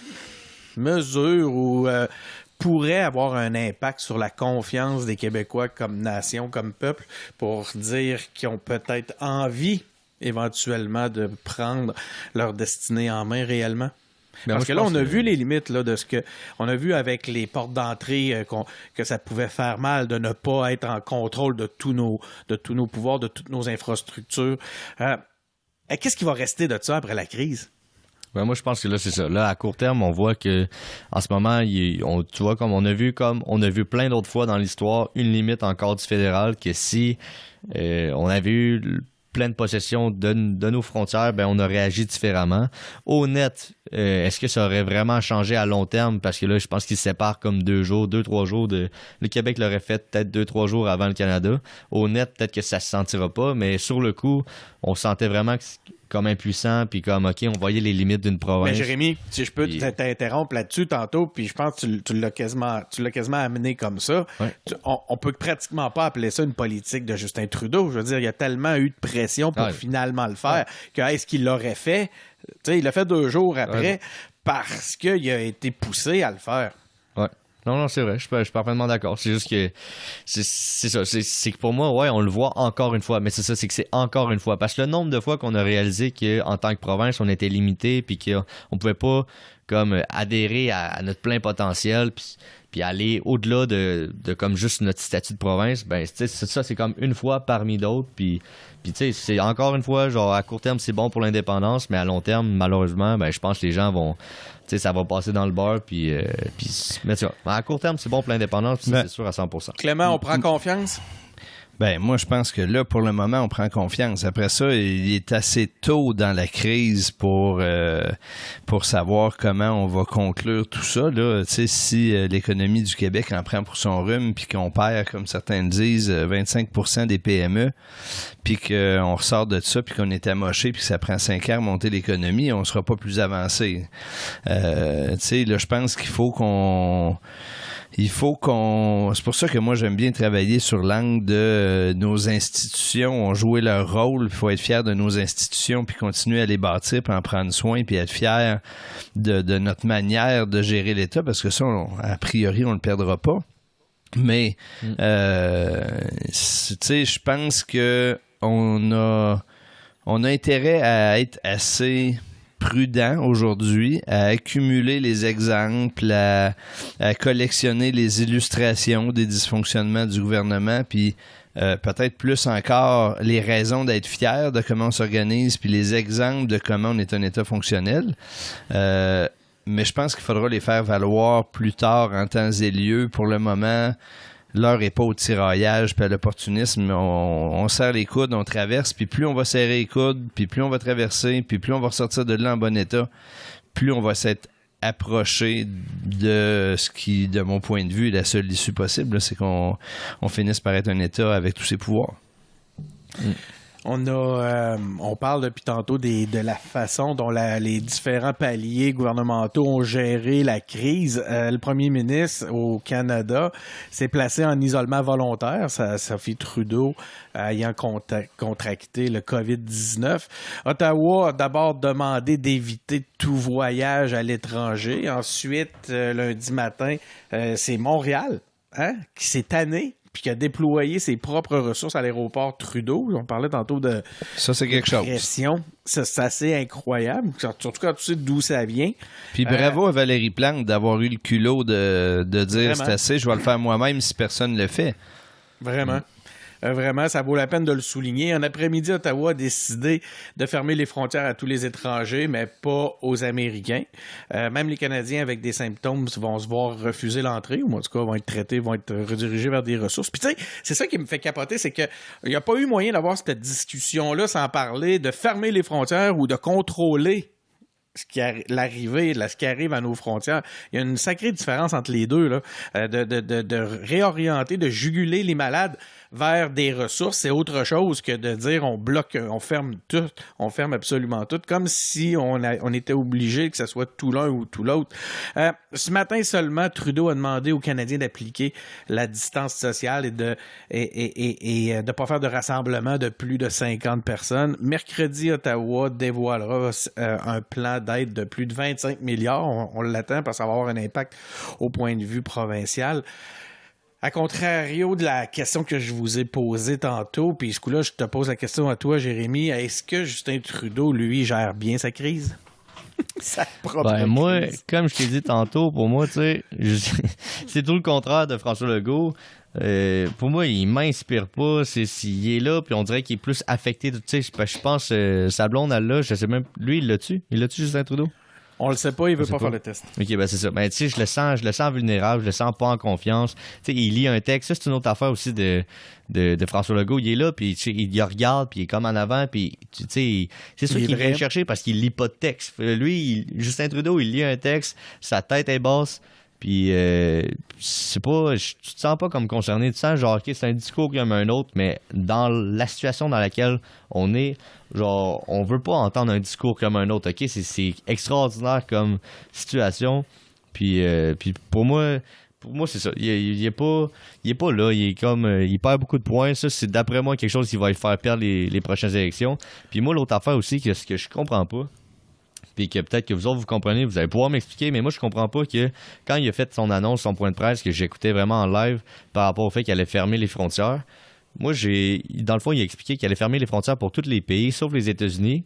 mesure ou pourraient avoir un impact sur la confiance des Québécois comme nation, comme peuple, pour dire qu'ils ont peut-être envie éventuellement de prendre leur destinée en main réellement? Parce que là, on a vu les limites là, de ce que on a vu avec les portes d'entrée que ça pouvait faire mal de ne pas être en contrôle de tous nos pouvoirs, de toutes nos infrastructures. Qu'est-ce qui va rester de ça après la crise? Ben moi, je pense que là, c'est ça. Là, à court terme, on voit que en ce moment, tu vois, comme on a vu plein d'autres fois dans l'histoire, une limite encore du fédéral que si on avait eu pleine possession de nos frontières, ben on aurait agi différemment. Au net, est-ce que ça aurait vraiment changé à long terme? Parce que là, je pense qu'ils se séparent comme 2-3 jours. Le Québec l'aurait fait peut-être 2-3 jours avant le Canada. Au net, peut-être que ça se sentira pas, mais sur le coup, on sentait vraiment comme impuissant, puis comme, OK, on voyait les limites d'une province. Mais Jérémy, si je peux t'interrompre là-dessus tantôt, puis je pense que tu l'as quasiment amené comme ça. Ouais. On peut pratiquement pas appeler ça une politique de Justin Trudeau. Je veux dire, il y a tellement eu de pression pour finalement le faire que est-ce qu'il l'aurait fait? Tu sais, il l'a fait 2 jours après parce qu'il a été poussé à le faire. Ouais. Non, c'est vrai, je suis parfaitement d'accord. C'est juste que c'est ça. C'est que pour moi, on le voit encore une fois. Mais c'est ça, c'est que c'est encore une fois. Parce que le nombre de fois qu'on a réalisé qu'en tant que province, on était limité puis qu'on pouvait pas comme adhérer à notre plein potentiel puis aller au-delà de comme juste notre statut de province, ben ça, c'est comme une fois parmi d'autres. Puis tu sais, c'est encore une fois, genre à court terme, c'est bon pour l'indépendance, mais à long terme, malheureusement, ben je pense que les gens vont... Tu sais, ça va passer dans le beurre, mais tu vois, à court terme, c'est bon pour l'indépendance, c'est sûr à 100%. Clément, on prend confiance? Ben, moi, je pense que là, pour le moment, on prend confiance. Après ça, il est assez tôt dans la crise pour savoir comment on va conclure tout ça. Là, tu sais, si l'économie du Québec en prend pour son rhume, puis qu'on perd, comme certains le disent, 25% des PME, puis qu'on ressort de ça, puis qu'on est amoché, puis que ça prend 5 ans à monter l'économie, on sera pas plus avancé. Tu sais, là, je pense qu'il faut qu'on... C'est pour ça que moi, j'aime bien travailler sur l'angle de nos institutions ont joué leur rôle. Il faut être fier de nos institutions puis continuer à les bâtir puis en prendre soin puis être fier de notre manière de gérer l'État parce que ça, a priori, on le perdra pas. Mais, tu sais, je pense que on a intérêt à être assez prudent aujourd'hui, à accumuler les exemples, à collectionner les illustrations des dysfonctionnements du gouvernement, puis peut-être plus encore les raisons d'être fier de comment on s'organise, puis les exemples de comment on est un État fonctionnel. Mais je pense qu'il faudra les faire valoir plus tard en temps et lieu. Pour le moment, l'heure n'est pas au tiraillage puis à l'opportunisme. On serre les coudes, on traverse, puis plus on va serrer les coudes, puis plus on va traverser, puis plus on va ressortir de là en bon état, plus on va s'être approché de ce qui, de mon point de vue, est la seule issue possible, là, c'est qu'on finisse par être un État avec tous ses pouvoirs. On parle depuis tantôt de la façon dont les différents paliers gouvernementaux ont géré la crise. Le premier ministre au Canada s'est placé en isolement volontaire, Sophie Trudeau ayant contracté le COVID-19. Ottawa a d'abord demandé d'éviter tout voyage à l'étranger. Ensuite, lundi matin, c'est Montréal qui s'est tanné puis qui a déployé ses propres ressources à l'aéroport Trudeau. On parlait tantôt de ça, c'est quelque chose. Pression. C'est assez incroyable, surtout quand tu sais d'où ça vient. Puis bravo à Valérie Plante d'avoir eu le culot de dire c'est assez, je vais le faire moi-même si personne ne le fait. Vraiment. Vraiment, ça vaut la peine de le souligner. En après-midi, Ottawa a décidé de fermer les frontières à tous les étrangers, mais pas aux Américains. Même les Canadiens avec des symptômes vont se voir refuser l'entrée, ou en tout cas vont être traités, vont être redirigés vers des ressources. Puis tu sais, c'est ça qui me fait capoter, c'est qu'il n'y a pas eu moyen d'avoir cette discussion-là sans parler de fermer les frontières ou de contrôler ce qui arrive à nos frontières. Il y a une sacrée différence entre les deux, là, de réorienter, de juguler les malades vers des ressources. C'est autre chose que de dire on bloque, on ferme tout, on ferme absolument tout, comme si on était obligé que ce soit tout l'un ou tout l'autre. Ce matin seulement, Trudeau a demandé aux Canadiens d'appliquer la distance sociale et de pas faire de rassemblement de plus de 50 personnes. Mercredi, Ottawa dévoilera un plan d'aide de plus de 25 milliards. On l'attend parce que ça va avoir un impact au point de vue provincial. À contrario de la question que je vous ai posée tantôt, puis ce coup-là, je te pose la question à toi, Jérémy, est-ce que Justin Trudeau, lui, gère bien sa crise? Sa propre crise. Moi, comme je t'ai dit tantôt, pour moi, tu sais, c'est tout le contraire de François Legault. Pour moi, il m'inspire pas. Il est là, puis on dirait qu'il est plus affecté. Tu sais, je pense, sa blonde, elle l'a, je sais même. Lui, il l'a-tu? Il l'a-tu, Justin Trudeau? On le sait pas, il veut pas faire le test. OK, ben c'est ça. Ben, tu sais, je le sens vulnérable, je le sens pas en confiance. Tu sais, il lit un texte. Ça, c'est une autre affaire aussi de François Legault. Il est là, puis il regarde, puis il est comme en avant, puis tu sais, c'est sûr qu'il vient le chercher parce qu'il lit pas de texte. Lui, Justin Trudeau, il lit un texte, sa tête est basse, puis c'est pas... Tu te sens pas comme concerné. Tu sens genre, OK, c'est un discours comme un autre, mais dans la situation dans laquelle on est, genre, on veut pas entendre un discours comme un autre, OK? C'est extraordinaire comme situation. Puis pour moi, c'est ça. Il est pas là. Il est comme... il perd beaucoup de points. Ça, c'est d'après moi quelque chose qui va lui faire perdre les prochaines élections. Puis moi, l'autre affaire aussi, ce que je comprends pas, puis que peut-être que vous autres, vous comprenez, vous allez pouvoir m'expliquer, mais moi, je comprends pas que quand il a fait son annonce, son point de presse, que j'écoutais vraiment en live par rapport au fait qu'il allait fermer les frontières, moi, dans le fond, il a expliqué qu'il allait fermer les frontières pour tous les pays, sauf les États-Unis,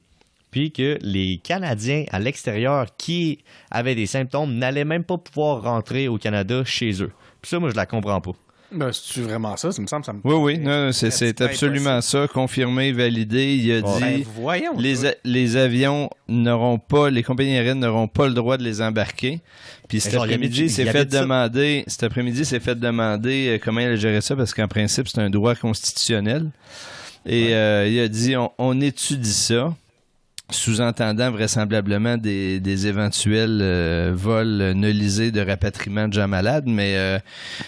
puis que les Canadiens à l'extérieur qui avaient des symptômes n'allaient même pas pouvoir rentrer au Canada chez eux. Puis ça, moi, je la comprends pas. Ben, c'est-tu vraiment ça? Ça me semble... Oui. Non, c'est absolument ça. Confirmé, validé. Il a dit voyons, les avions n'auront pas, les compagnies aériennes n'auront pas le droit de les embarquer. Puis cet après-midi, il s'est fait demander comment il allait gérer ça, parce qu'en principe, c'est un droit constitutionnel. Et il a dit, on étudie ça. Sous-entendant vraisemblablement des éventuels vols nolisés de rapatriement de gens malades, mais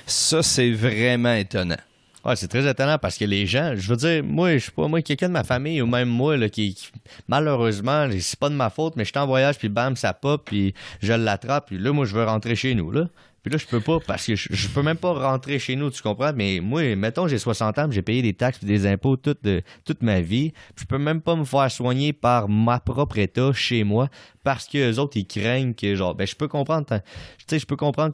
ça, c'est vraiment étonnant. Ouais, c'est très étonnant parce que les gens, je veux dire, moi, je sais pas, quelqu'un de ma famille ou même moi, là, qui malheureusement, c'est pas de ma faute, mais je suis en voyage, puis bam, ça pop, puis je l'attrape, puis là, moi, je veux rentrer chez nous, là. Puis là, je peux pas, parce que je peux même pas rentrer chez nous, tu comprends? Mais moi, mettons, j'ai 60 ans, j'ai payé des taxes et des impôts toute ma vie. Puis je peux même pas me faire soigner par ma propre État chez moi, parce que les autres, ils craignent que, genre, ben, je peux comprendre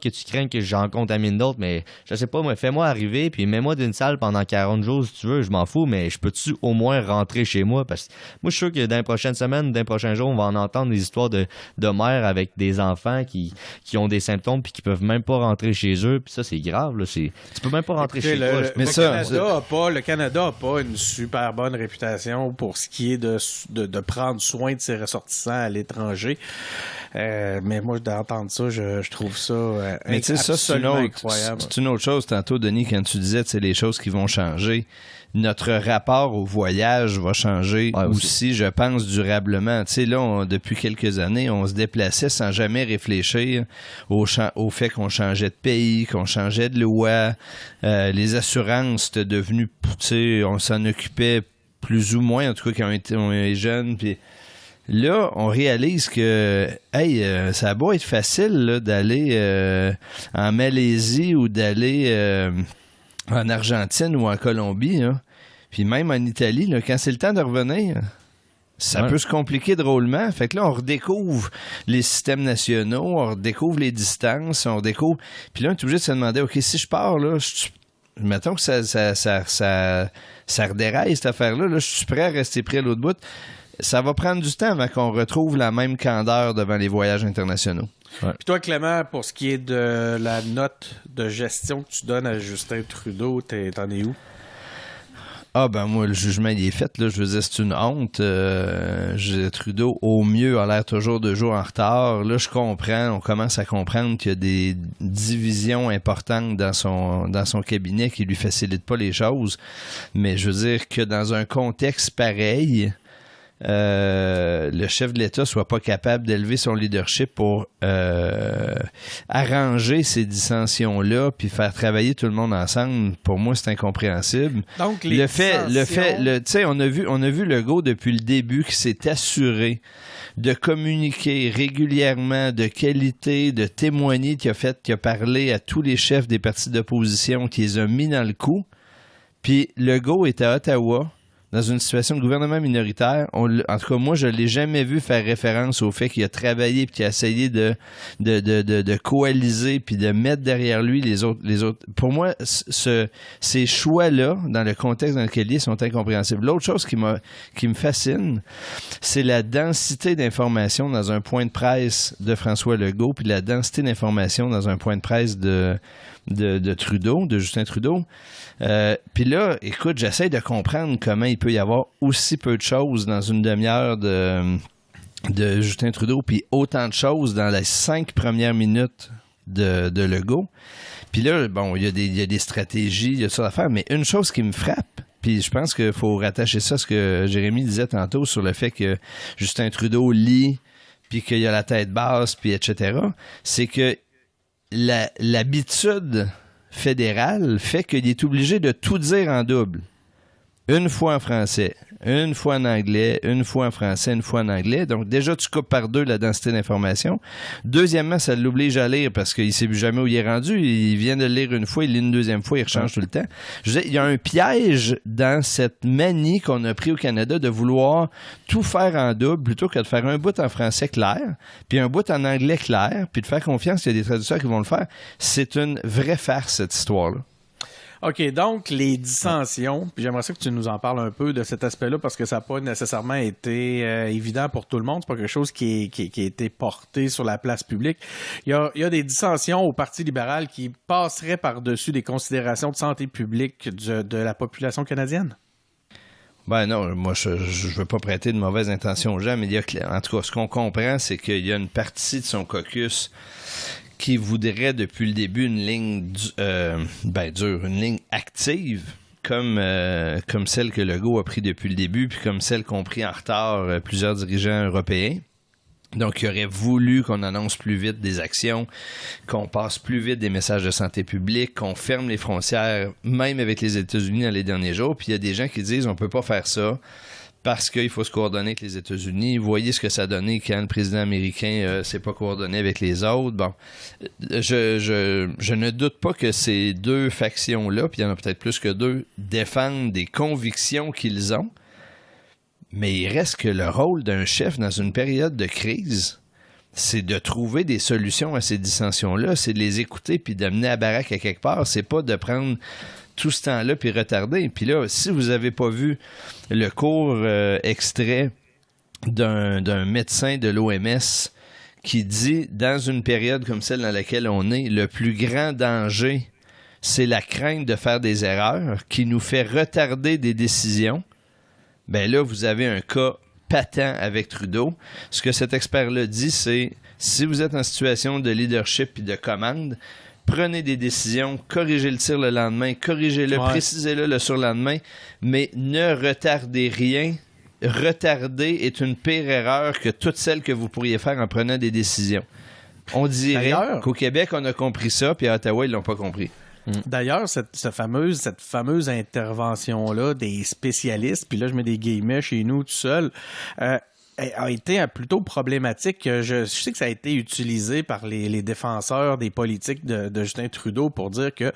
que tu craignes que j'en contamine d'autres, mais je sais pas, moi, fais-moi arriver, puis mets-moi d'une salle pendant 40 jours, si tu veux, je m'en fous, mais je peux-tu au moins rentrer chez moi? Parce que moi, je suis sûr que dans les prochaines semaines, dans les prochains jours, on va en entendre des histoires de mères avec des enfants qui ont des symptômes puis qui peuvent même pas rentrer chez eux, puis ça, c'est grave, là. Tu peux même pas rentrer chez toi. Le Canada a pas une super bonne réputation pour ce qui est de prendre soin de ses ressortissants à l'étranger. Mais moi, d'entendre ça, je trouve ça absolument incroyable. C'est une autre chose, tantôt, Denis, quand tu disais, les choses qui vont changer. Notre rapport au voyage va changer aussi, je pense, durablement. Tu sais, là, depuis quelques années, on se déplaçait sans jamais réfléchir au fait qu'on changeait de pays, qu'on changeait de loi. Les assurances, c'était devenu, tu sais, on s'en occupait plus ou moins, en tout cas, quand on est jeune, puis... Là, on réalise que, ça a beau être facile là, d'aller en Malaisie ou d'aller en Argentine ou en Colombie, là. Puis même en Italie, là, quand c'est le temps de revenir, ça peut se compliquer drôlement. Fait que là, on redécouvre les systèmes nationaux, on redécouvre les distances, on redécouvre... Puis là, on est obligé de se demander, OK, si je pars, là, mettons que ça redéraille, cette affaire-là, là, je suis prêt à rester près à l'autre bout. Ça va prendre du temps avant qu'on retrouve la même candeur devant les voyages internationaux. Ouais. Puis toi, Clément, pour ce qui est de la note de gestion que tu donnes à Justin Trudeau, t'en es où? Ah ben moi, le jugement il est fait, là. Je veux dire, c'est une honte. Trudeau, au mieux, a l'air toujours 2 jours en retard. Là, on commence à comprendre qu'il y a des divisions importantes dans son cabinet qui lui facilitent pas les choses. Mais je veux dire que dans un contexte pareil... le chef de l'État soit pas capable d'élever son leadership pour arranger ces dissensions-là puis faire travailler tout le monde ensemble, pour moi, c'est incompréhensible. Donc, tu sais, on a vu Legault depuis le début qui s'est assuré de communiquer régulièrement, de qualité, de témoigner, qui a parlé à tous les chefs des partis d'opposition, qui les a mis dans le coup. Puis Legault est à Ottawa, dans une situation de gouvernement minoritaire. En tout cas, moi, je ne l'ai jamais vu faire référence au fait qu'il a travaillé et qu'il a essayé de coaliser puis de mettre derrière lui les autres. Pour moi, ces choix-là, dans le contexte dans lequel il est, sont incompréhensibles. L'autre chose qui me fascine, c'est la densité d'informations dans un point de presse de François Legault puis la densité d'informations dans un point de presse de Trudeau, de Justin Trudeau. Puis là, écoute, j'essaie de comprendre comment il peut y avoir aussi peu de choses dans une demi-heure de Justin Trudeau, puis autant de choses dans les 5 premières minutes de Legault. Puis là, bon, il y a des stratégies, il y a ça à faire, mais une chose qui me frappe, puis je pense qu'il faut rattacher ça à ce que Jérémy disait tantôt sur le fait que Justin Trudeau lit, puis qu'il a la tête basse, puis etc., c'est que l'habitude fédérale fait qu'il est obligé de tout dire en double. Une fois en français, une fois en anglais, une fois en français, une fois en anglais. Donc, déjà, tu coupes par 2 la densité d'information. Deuxièmement, ça l'oblige à lire parce qu'il ne sait jamais où il est rendu. Il vient de le lire une fois, il lit une deuxième fois, il rechange tout le temps. Je veux dire, il y a un piège dans cette manie qu'on a pris au Canada de vouloir tout faire en double plutôt que de faire un bout en français clair, puis un bout en anglais clair, puis de faire confiance qu'il y a des traducteurs qui vont le faire. C'est une vraie farce, cette histoire-là. OK, donc les dissensions, puis j'aimerais ça que tu nous en parles un peu de cet aspect-là parce que ça n'a pas nécessairement été évident pour tout le monde. C'est pas quelque chose qui a été porté sur la place publique. Il y a des dissensions au Parti libéral qui passeraient par-dessus des considérations de santé publique de la population canadienne? Ben non, moi je veux pas prêter de mauvaises intentions aux gens, mais en tout cas, ce qu'on comprend, c'est qu'il y a une partie de son caucus qui voudrait depuis le début une ligne dure, une ligne active, comme celle que Legault a pris depuis le début, puis comme celle qu'ont pris en retard plusieurs dirigeants européens. Donc, il aurait voulu qu'on annonce plus vite des actions, qu'on passe plus vite des messages de santé publique, qu'on ferme les frontières, même avec les États-Unis dans les derniers jours. Puis il y a des gens qui disent on peut pas faire ça parce qu'il faut se coordonner avec les États-Unis. Vous voyez ce que ça a donné quand le président américain s'est pas coordonné avec les autres. Bon, je ne doute pas que ces 2 factions-là, puis il y en a peut-être plus que 2, défendent des convictions qu'ils ont. Mais il reste que le rôle d'un chef dans une période de crise, c'est de trouver des solutions à ces dissensions-là, c'est de les écouter puis d'amener la baraque à quelque part. C'est pas de prendre tout ce temps-là puis retarder. Puis là, si vous avez pas vu le court extrait d'un médecin de l'OMS qui dit, dans une période comme celle dans laquelle on est, le plus grand danger, c'est la crainte de faire des erreurs qui nous fait retarder des décisions. Ben là, vous avez un cas patent avec Trudeau. Ce que cet expert-là dit, c'est si vous êtes en situation de leadership et de commande, prenez des décisions, corrigez le tir le lendemain, corrigez-le, précisez-le le surlendemain, mais ne retardez rien. Retarder est une pire erreur que toutes celles que vous pourriez faire en prenant des décisions. On dirait qu'au Québec, on a compris ça, puis à Ottawa, ils l'ont pas compris. D'ailleurs, cette fameuse intervention-là des spécialistes, puis là, je mets des guillemets chez nous tout seul, a été plutôt problématique. Je sais que ça a été utilisé par les défenseurs des politiques de Justin Trudeau pour dire que,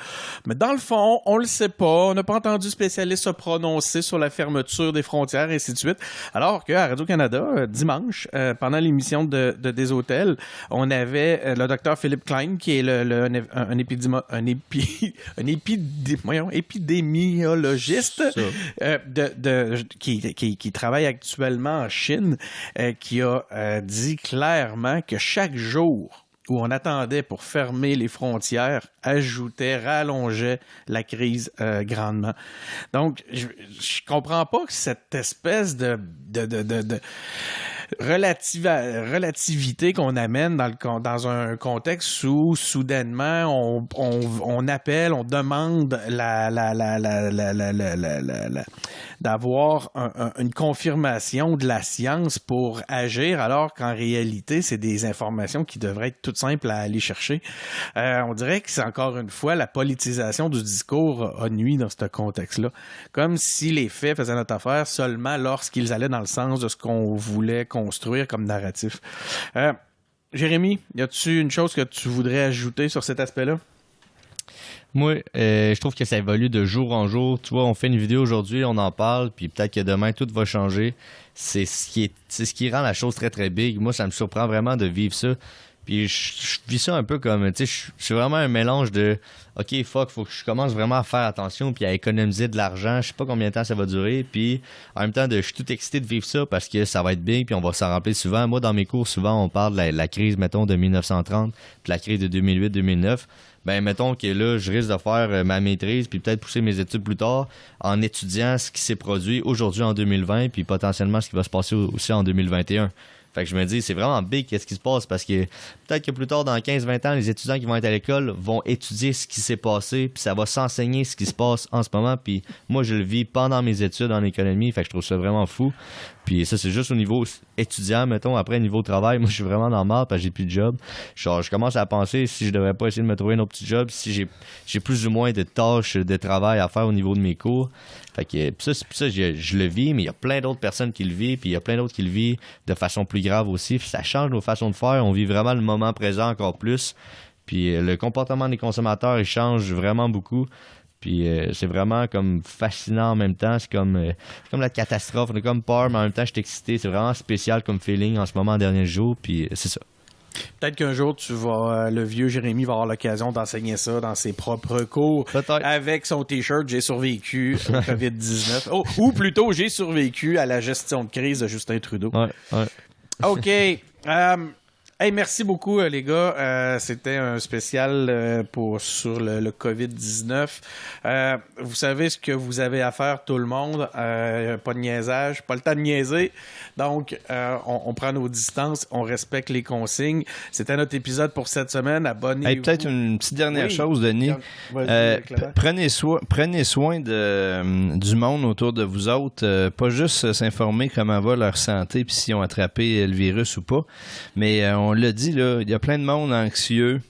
mais dans le fond, on le sait pas, on n'a pas entendu spécialiste se prononcer sur la fermeture des frontières, et ainsi de suite. Alors qu'à Radio-Canada, dimanche, pendant l'émission de Des Hôtels, on avait le docteur Philippe Klein, qui est un épidémiologiste qui travaille actuellement en Chine, qui a dit clairement que chaque jour où on attendait pour fermer les frontières rallongeait la crise grandement. Donc, je comprends pas que cette espèce de relativité qu'on amène dans un contexte où soudainement on appelle, on demande d'avoir une confirmation de la science pour agir, alors qu'en réalité c'est des informations qui devraient être toutes simples à aller chercher. On dirait que c'est encore une fois la politisation du discours a nui dans ce contexte-là, comme si les faits faisaient notre affaire seulement lorsqu'ils allaient dans le sens de ce qu'on voulait construire comme narratif. Jérémy, y a-tu une chose que tu voudrais ajouter sur cet aspect-là? Moi, je trouve que ça évolue de jour en jour. Tu vois, on fait une vidéo aujourd'hui, on en parle, puis peut-être que demain, tout va changer. C'est ce qui rend la chose très, très big. Moi, ça me surprend vraiment de vivre ça. Puis je vis ça un peu comme, tu sais, je suis vraiment un mélange de OK, faut que je commence vraiment à faire attention puis à économiser de l'argent. Je sais pas combien de temps ça va durer. Puis en même temps, je suis tout excité de vivre ça parce que ça va être big puis on va s'en rappeler souvent. Moi, dans mes cours, souvent, on parle de la crise, mettons, de 1930 puis la crise de 2008-2009. Ben, mettons que là, je risque de faire ma maîtrise puis peut-être pousser mes études plus tard en étudiant ce qui s'est produit aujourd'hui en 2020 puis potentiellement ce qui va se passer aussi en 2021. Fait que je me dis, c'est vraiment big qu'est-ce qui se passe parce que peut-être que plus tard, dans 15-20 ans, les étudiants qui vont être à l'école vont étudier ce qui s'est passé, puis ça va s'enseigner ce qui se passe en ce moment. Puis moi, je le vis pendant mes études en économie, fait que je trouve ça vraiment fou. Puis ça, c'est juste au niveau étudiant, mettons. Après, niveau travail, moi, je suis vraiment dans le marde parce que j'ai plus de job. Genre, je commence à penser si je devrais pas essayer de me trouver un autre petit job, si j'ai plus ou moins de tâches de travail à faire au niveau de mes cours. Fait que ça, je le vis, mais il y a plein d'autres personnes qui le vivent, puis il y a plein d'autres qui le vivent de façon plus grave aussi. Puis ça change nos façons de faire. On vit vraiment le moment présent encore plus. Puis le comportement des consommateurs, il change vraiment beaucoup. Puis c'est vraiment comme fascinant en même temps. C'est comme la catastrophe. On est comme peur, mais en même temps, je suis excité. C'est vraiment spécial comme feeling en ce moment, en dernier jour. Puis c'est ça. Peut-être qu'un jour, le vieux Jérémy va avoir l'occasion d'enseigner ça dans ses propres cours. Peut-être. Avec son T-shirt « J'ai survécu au COVID-19 ». Ou plutôt « J'ai survécu à la gestion de crise de Justin Trudeau ». Ouais. OK. Hey, merci beaucoup, les gars. C'était un spécial sur le COVID-19. Vous savez ce que vous avez à faire, tout le monde. Pas de niaisage, pas le temps de niaiser. Donc, on prend nos distances, on respecte les consignes. C'était notre épisode pour cette semaine. Abonnez-vous. Hey, peut-être une petite dernière chose, Denis. Prenez soin du monde autour de vous autres. Pas juste s'informer comment va leur santé puis s'ils ont attrapé le virus ou pas. Mais on l'a dit, là, il y a plein de monde anxieux.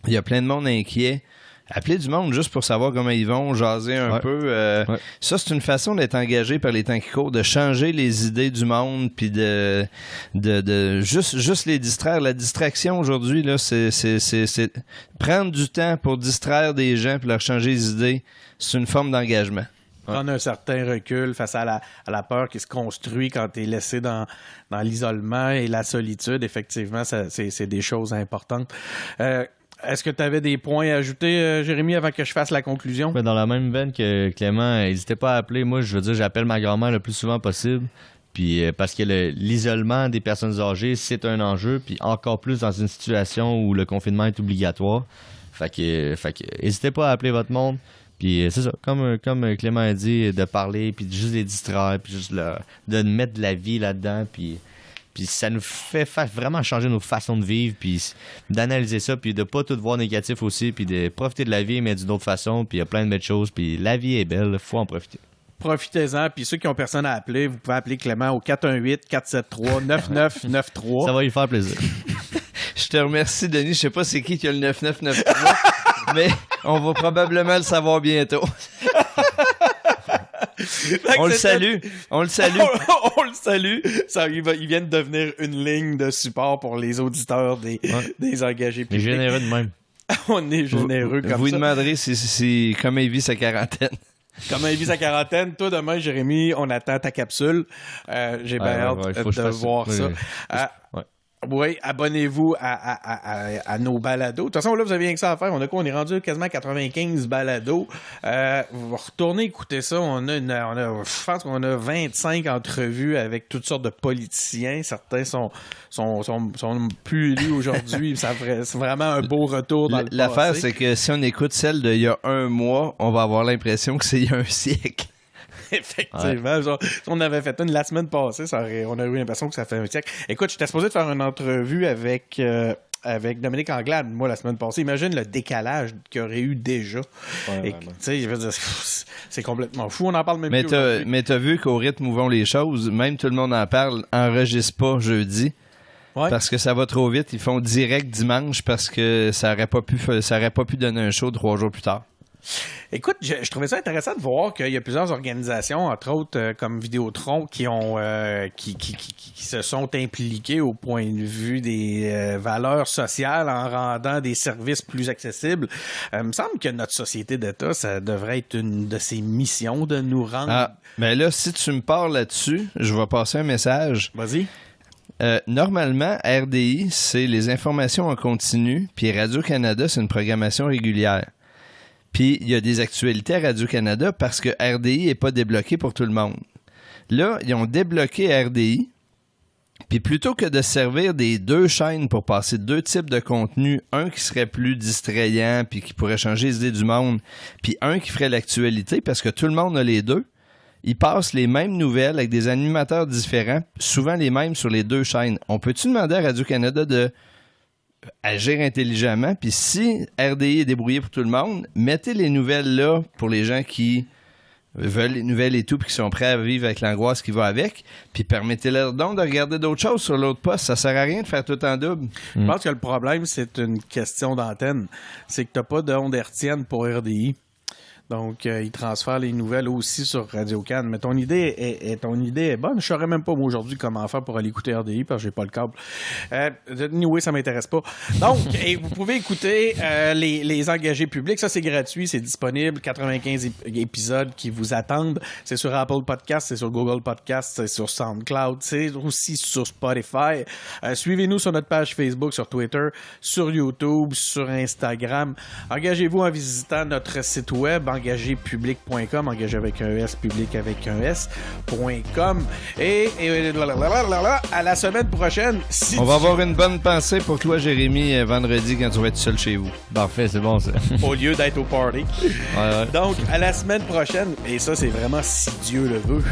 Il y a plein de monde inquiet. Appelez du monde juste pour savoir comment ils vont, jaser un peu. Ça, c'est une façon d'être engagé par les temps qui courent, de changer les idées du monde, puis de juste les distraire. La distraction aujourd'hui, là, c'est prendre du temps pour distraire des gens puis leur changer les idées. C'est une forme d'engagement. Prendre un certain recul face à la peur qui se construit quand tu es laissé dans l'isolement et la solitude. Effectivement, c'est des choses importantes. Est-ce que tu avais des points à ajouter, Jérémy, avant que je fasse la conclusion? Dans la même veine que Clément, n'hésitez pas à appeler. Moi, je veux dire, j'appelle ma grand-mère le plus souvent possible. Puis parce que l'isolement des personnes âgées, c'est un enjeu. Puis encore plus dans une situation où le confinement est obligatoire. Fait que n'hésitez pas à appeler votre monde. Puis c'est ça, comme Clément a dit, de parler, puis de juste les distraire, puis juste de mettre de la vie là-dedans. Puis ça nous fait vraiment changer nos façons de vivre, puis d'analyser ça, puis de pas tout voir négatif aussi, puis de profiter de la vie, mais d'une autre façon, puis il y a plein de belles choses, puis la vie est belle, faut en profiter. Profitez-en, puis ceux qui ont personne à appeler, vous pouvez appeler Clément au 418-473-9993. Ça va lui faire plaisir. Je te remercie, Denis. Je sais pas c'est qui a le 9993, mais on va probablement le savoir bientôt. On le salue. On le salue. Ça, il vient de devenir une ligne de support pour les auditeurs des engagés publics. On est généreux de même. On est généreux comme ça. Vous demanderez comment il vit sa quarantaine. Comment il vit sa quarantaine. Toi, demain, Jérémy, on attend ta capsule. J'ai bien hâte de voir ça. Oui, abonnez-vous à nos balados. De toute façon, là, vous avez rien que ça à faire. On est rendu quasiment à 95 balados. Vous retournez écouter ça. Je pense qu'on a 25 entrevues avec toutes sortes de politiciens. Certains sont plus lus aujourd'hui. C'est vraiment un beau retour dans le passé. L'affaire, c'est que si on écoute celle d'il y a un mois, on va avoir l'impression que c'est il y a un siècle. Effectivement. Genre, si on avait fait une la semaine passée, on aurait eu l'impression que ça fait un siècle. Écoute, j'étais supposé de faire une entrevue avec Dominique Anglade, moi, la semaine passée. Imagine le décalage qu'il y aurait eu déjà. Je veux dire, c'est complètement fou. On en parle même plus aujourd'hui. Mais t'as vu qu'au rythme où vont les choses, même tout le monde en parle, enregistre pas jeudi. Ouais. Parce que ça va trop vite. Ils font direct dimanche parce que ça aurait pas pu donner un show 3 jours plus tard. Écoute, je trouvais ça intéressant de voir qu'il y a plusieurs organisations, entre autres comme Vidéotron, qui se sont impliquées au point de vue des valeurs sociales en rendant des services plus accessibles. Il me semble que notre société d'État, ça devrait être une de ses missions de nous rendre... Ben là, si tu me parles là-dessus, je vais passer un message. Vas-y. Normalement, RDI, c'est les informations en continu, puis Radio-Canada, c'est une programmation régulière. Puis, il y a des actualités à Radio-Canada parce que RDI n'est pas débloqué pour tout le monde. Là, ils ont débloqué RDI. Puis, plutôt que de servir des 2 chaînes pour passer 2 types de contenu, un qui serait plus distrayant puis qui pourrait changer les idées du monde, puis un qui ferait l'actualité parce que tout le monde a les deux, ils passent les mêmes nouvelles avec des animateurs différents, souvent les mêmes sur les 2 chaînes. On peut-tu demander à Radio-Canada de agir intelligemment? Puis si RDI est débrouillé pour tout le monde, mettez les nouvelles là pour les gens qui veulent les nouvelles et tout, puis qui sont prêts à vivre avec l'angoisse qui va avec, puis permettez-leur donc de regarder d'autres choses sur l'autre poste. Ça sert à rien de faire tout en double. Je pense que le problème, c'est une question d'antenne. C'est que tu n'as pas d'onde hertzienne pour RDI. Donc, ils transfèrent les nouvelles aussi sur Radio-Can. Mais ton idée est bonne. Je saurais même pas, moi, aujourd'hui, comment faire pour aller écouter RDI parce que j'ai pas le câble. Anyway, ça m'intéresse pas. Donc, et vous pouvez écouter les engagés publics. Ça, c'est gratuit. C'est disponible. 95 épisodes qui vous attendent. C'est sur Apple Podcast, c'est sur Google Podcast, c'est sur SoundCloud, c'est aussi sur Spotify. Suivez-nous sur notre page Facebook, sur Twitter, sur YouTube, sur Instagram. Engagez-vous en visitant notre site web engagépublic.com, engagé avec un S, public avec un S.com. Et à la semaine prochaine. On va avoir une bonne pensée pour toi, Jérémy, vendredi, quand tu vas être seul chez vous. Parfait, c'est bon ça. Au lieu d'être au party. Ouais. Donc, à la semaine prochaine. Et ça, c'est vraiment si Dieu le veut.